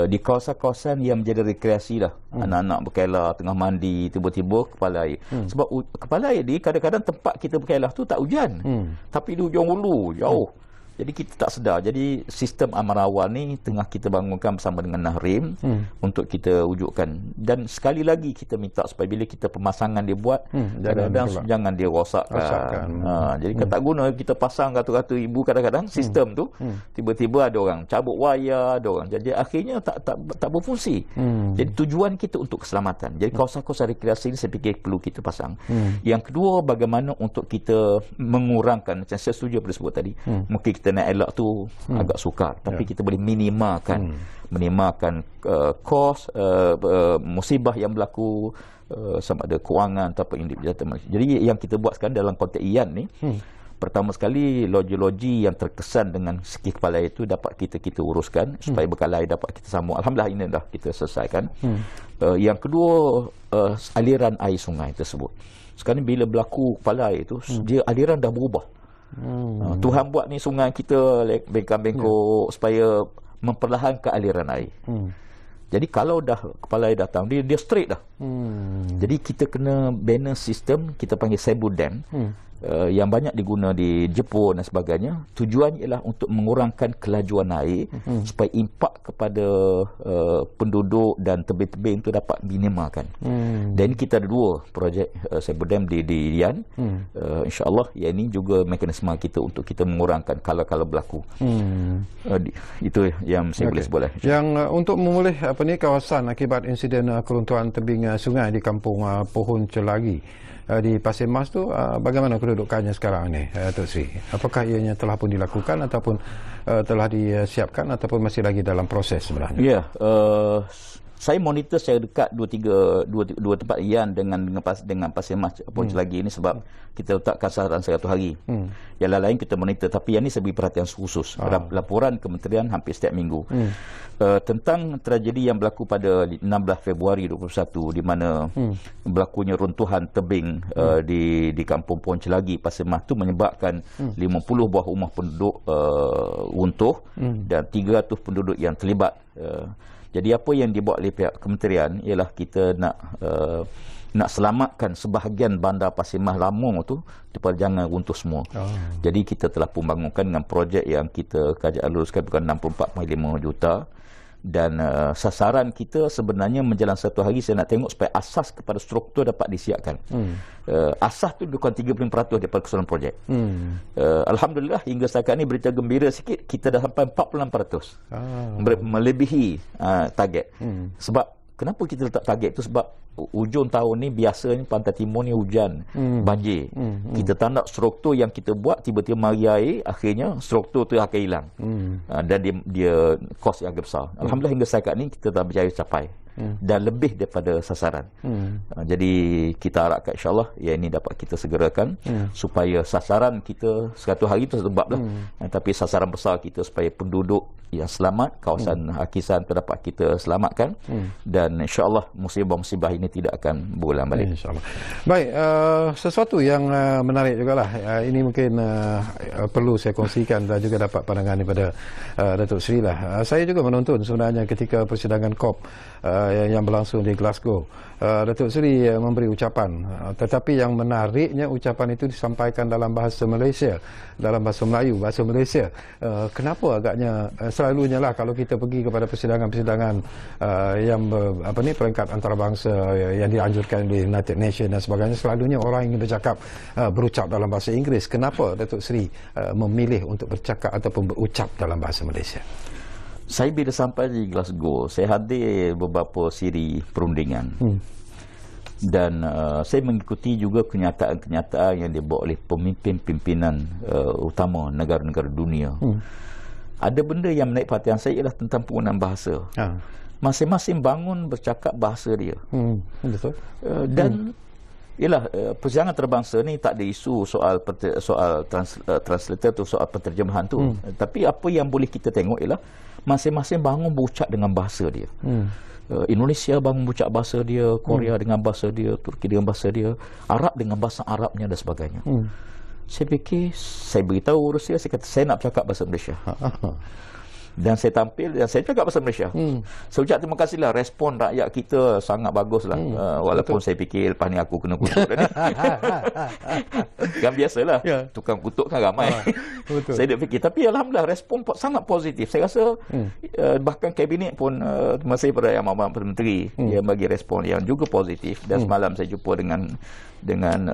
di kawasan-kawasan yang menjadi rekreasi lah. Anak-anak berkelah tengah mandi, tiba-tiba kepala air. Sebab kepala air ni kadang-kadang tempat kita berkelah tu tak hujan, tapi di hujung hulu jauh. Jadi kita tak sedar. Jadi sistem amaran awal ni tengah kita bangunkan bersama dengan Nahrim untuk kita wujudkan. Dan sekali lagi kita minta supaya bila kita pemasangan dia buat, kadang-kadang jangan dia rosakkan. Jadi tak guna kita pasang ratus-ratus ribu kadang-kadang sistem tu, tiba-tiba ada orang cabut wayar, ada orang. Jadi akhirnya tak berfungsi. Jadi tujuan kita untuk keselamatan. Jadi kawasan-kawasan rekreasi ni saya fikir perlu kita pasang. Yang kedua, bagaimana untuk kita mengurangkan, macam saya setuju pada sebut tadi, mungkin kita nak elak tu agak sukar, tapi kita boleh minimalkan kos musibah yang berlaku, sama ada kewangan atau apa individu. Jadi yang kita buat sekarang dalam konteks Yan ni, pertama sekali loji-loji yang terkesan dengan segi kepala air itu dapat kita uruskan supaya bekal air dapat kita sambung. Alhamdulillah ini dah kita selesaikan. Yang kedua, aliran air sungai tersebut. Sekarang bila berlaku kepala air itu, dia aliran dah berubah. Tuhan buat ni sungai kita bengkok-bengkok supaya memperlahankan aliran air. Jadi kalau dah kepala air datang, dia straight dah. Jadi kita kena bina sistem, kita panggil Cebu Dam, yang banyak diguna di Jepun dan sebagainya. Tujuannya ialah untuk mengurangkan kelajuan air supaya impak kepada penduduk dan tebing-tebing itu dapat minimalkan. Dan kita ada dua projek Cebu Dam di Yan. InsyaAllah yang ini juga mekanisme kita untuk kita mengurangkan kalau berlaku. Itu yang saya boleh sebut. Yang untuk memulih kawasan akibat insiden keruntuhan tebing sungai di kampung Pohon Celagi di Pasir Mas tu, bagaimana kedudukannya sekarang ini, Datuk Seri? Apakah ianya telah pun dilakukan ataupun telah disiapkan ataupun masih lagi dalam proses sebenarnya? Ya, saya monitor secara dekat dua tempat Ian dengan Pasir Mas Pontch lagi ini sebab kita letakkan sasaran 100 hari. Yang lain kita monitor, tapi yang ini saya beri perhatian khusus. Laporan kementerian hampir setiap minggu. Tentang tragedi yang berlaku pada 16 Februari 2021 di mana berlakunya runtuhan tebing di Kampung Pontch lagi Pasir Mas itu menyebabkan 50 buah rumah penduduk runtuh dan 300 penduduk yang terlibat. Jadi apa yang dibuat oleh pihak kementerian ialah kita nak selamatkan sebahagian bandar Pasir Mas lama tu supaya jangan runtuh semua. Jadi kita telah pun bangunkan dengan projek yang kita kajak luluskan bukan 64.5 juta. Dan sasaran kita sebenarnya menjelang 1 hari saya nak tengok supaya asas kepada struktur dapat disiapkan. Asas tu bukan 35% daripada keseluruhan projek. Alhamdulillah hingga setakat ni berita gembira sikit, kita dah sampai 46%. Melebihi target. Sebab kenapa kita letak target tu? Sebab ujung tahun ni biasanya Pantai Timur ni hujan, banjir. Kita tak nak struktur yang kita buat tiba-tiba mari air, akhirnya struktur tu akan hilang. Dan dia kos yang agak besar. Alhamdulillah hingga setakat ni kita dah berjaya capai. Dan lebih daripada sasaran. Jadi kita harapkan insyaAllah yang ini dapat kita segerakan supaya sasaran kita 100 hari itu satu bab lah. Tapi sasaran besar kita supaya penduduk yang selamat, kawasan hakisan terdapat kita selamatkan, dan insyaAllah musibah-musibah ini tidak akan berulang balik. InsyaAllah. Baik, sesuatu yang menarik jugalah. Ini mungkin perlu saya kongsikan dan juga dapat pandangan daripada Datuk Seri lah. Saya juga menonton sebenarnya ketika persidangan COP yang berlangsung di Glasgow. Datuk Seri memberi ucapan, tetapi yang menariknya ucapan itu disampaikan dalam bahasa Malaysia, dalam bahasa Melayu, bahasa Malaysia. Kenapa agaknya selalunya lah kalau kita pergi kepada persidangan-persidangan yang peringkat antarabangsa yang dianjurkan di United Nations dan sebagainya, selalunya orang ingin berucap dalam bahasa Inggeris. Kenapa Datuk Seri memilih untuk bercakap ataupun berucap dalam bahasa Malaysia? Saya bila sampai di Glasgow, saya hadir beberapa siri perundingan. Dan saya mengikuti juga kenyataan-kenyataan yang dibuat oleh pemimpin-pimpinan utama negara-negara dunia. Ada benda yang menarik perhatian saya ialah tentang penggunaan bahasa. Masing-masing bangun bercakap bahasa dia. Betul. Dan ialah persidangan antarabangsa ni tak ada isu soal translator tu, soal penterjemahan tu. Tapi apa yang boleh kita tengok ialah masing-masing bangun berucap dengan bahasa dia. Indonesia bangun berucap bahasa dia, Korea dengan bahasa dia, Turki dengan bahasa dia, Arab dengan bahasa Arabnya dan sebagainya. Saya fikir, saya beritahu Rusia, saya kata saya nak bercakap bahasa Malaysia. Dan saya tampil dan saya cakap bahasa Malaysia. Saya ucap terima kasihlah, respon rakyat kita sangat baguslah. Walaupun saya fikir lepas ni aku kena kutuk dah ni. Kan biasalah, tukang kutuk kan ramai. Saya dah fikir, tapi alhamdulillah respon sangat positif. Saya rasa bahkan kabinet pun terima kasih pada Yang Amat Perdana Menteri yang bagi respon yang juga positif. Dan semalam saya jumpa dengan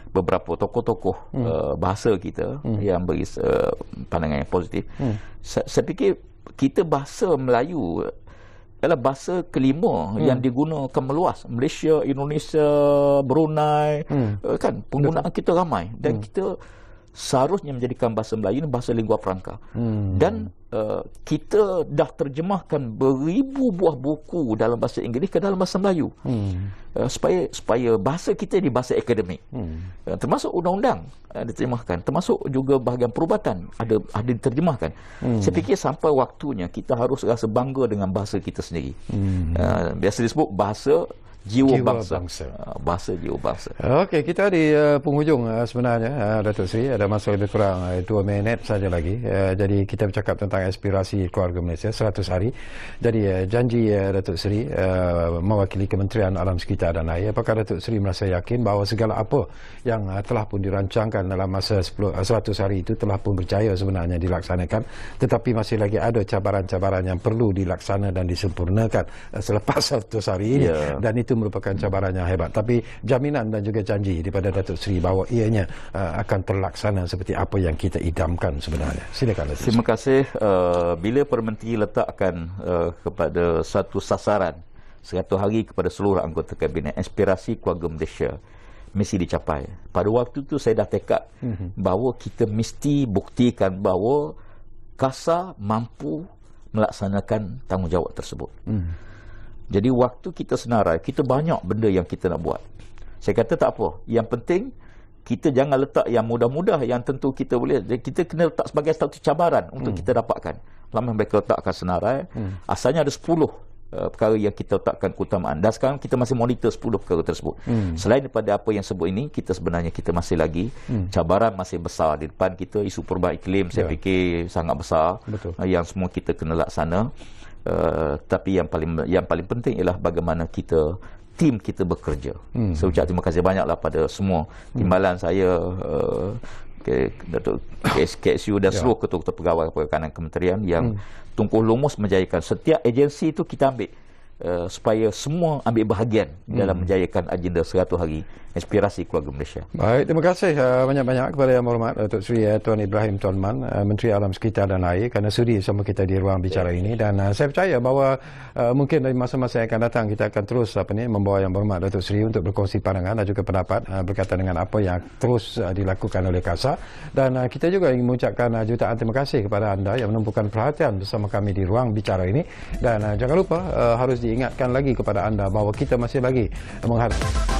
beberapa tokoh-tokoh bahasa kita yang beri pandangan yang positif. Saya fikir kita bahasa Melayu adalah bahasa kelima yang digunakan meluas. Malaysia, Indonesia, Brunei, kan penggunaan kita ramai, dan kita seharusnya menjadikan bahasa Melayu ini bahasa lingua franca. Dan kita dah terjemahkan beribu buah buku dalam bahasa Inggeris ke dalam bahasa Melayu. Supaya bahasa kita di bahasa akademik. Termasuk undang-undang diterjemahkan, termasuk juga bahagian perubatan ada diterjemahkan. Saya fikir sampai waktunya kita harus rasa bangga dengan bahasa kita sendiri. Biasa disebut bahasa jiwa bangsa. Bahasa jiwa bangsa. Okey, kita di penghujung sebenarnya, Datuk Seri. Ada masa lebih kurang 2 minit saja lagi. Jadi kita bercakap tentang aspirasi keluarga Malaysia 100 hari. Jadi janji Datuk Seri mewakili Kementerian Alam Sekitar dan Air. Apakah Datuk Seri merasa yakin bahawa segala apa yang telah pun dirancangkan dalam masa 100 hari itu telah pun berjaya sebenarnya dilaksanakan, tetapi masih lagi ada cabaran-cabaran yang perlu dilaksana dan disempurnakan selepas 100 hari ini. Dan itu merupakan cabaran yang hebat, tapi jaminan dan juga janji daripada Datuk Seri bahawa ianya akan terlaksana seperti apa yang kita idamkan sebenarnya. Silakan Datuk Seri. Terima kasih. Bila Perdana Menteri letakkan kepada satu sasaran 100 hari kepada seluruh anggota kabinet, aspirasi keluarga Malaysia, mesti dicapai. Pada waktu itu saya dah tekad bahawa kita mesti buktikan bahawa KASA mampu melaksanakan tanggungjawab tersebut. Jadi waktu kita senarai, kita banyak benda yang kita nak buat. Saya kata tak apa. Yang penting kita jangan letak yang mudah-mudah yang tentu kita boleh. Kita kena letak sebagai satu cabaran untuk kita dapatkan. Lama mereka letakkan senarai, asalnya ada 10 perkara yang kita letakkan keutamaan. Dan sekarang kita masih monitor 10 perkara tersebut. Selain daripada apa yang sebut ini, kita sebenarnya kita masih lagi cabaran masih besar di depan kita. Isu perubahan iklim saya fikir sangat besar. Betul. Yang semua kita kena laksana. Tapi yang paling penting ialah bagaimana tim kita bekerja. Saya ucap terima kasih banyaklah pada semua timbalan saya, Datuk KSU dan seluruh ketua-ketua pegawai perkanan kementerian yang tungkuh lumus menjayakan setiap agensi itu kita ambil supaya semua ambil bahagian dalam menjayakan agenda 100 hari aspirasi keluarga Malaysia. Baik, terima kasih banyak-banyak kepada Yang Berhormat Datuk Seri Tuan Ibrahim Tuan Man, Menteri Alam Sekitar dan Air, kerana sudi bersama kita di ruang bicara ini. Dan saya percaya bahawa mungkin dari masa-masa yang akan datang kita akan terus membawa Yang Berhormat Datuk Seri untuk berkongsi pandangan dan juga pendapat berkaitan dengan apa yang terus dilakukan oleh KASA. Dan kita juga ingin mengucapkan jutaan terima kasih kepada anda yang menumpukan perhatian bersama kami di ruang bicara ini. Dan jangan lupa harus diingatkan lagi kepada anda bahawa kita masih lagi menghadapi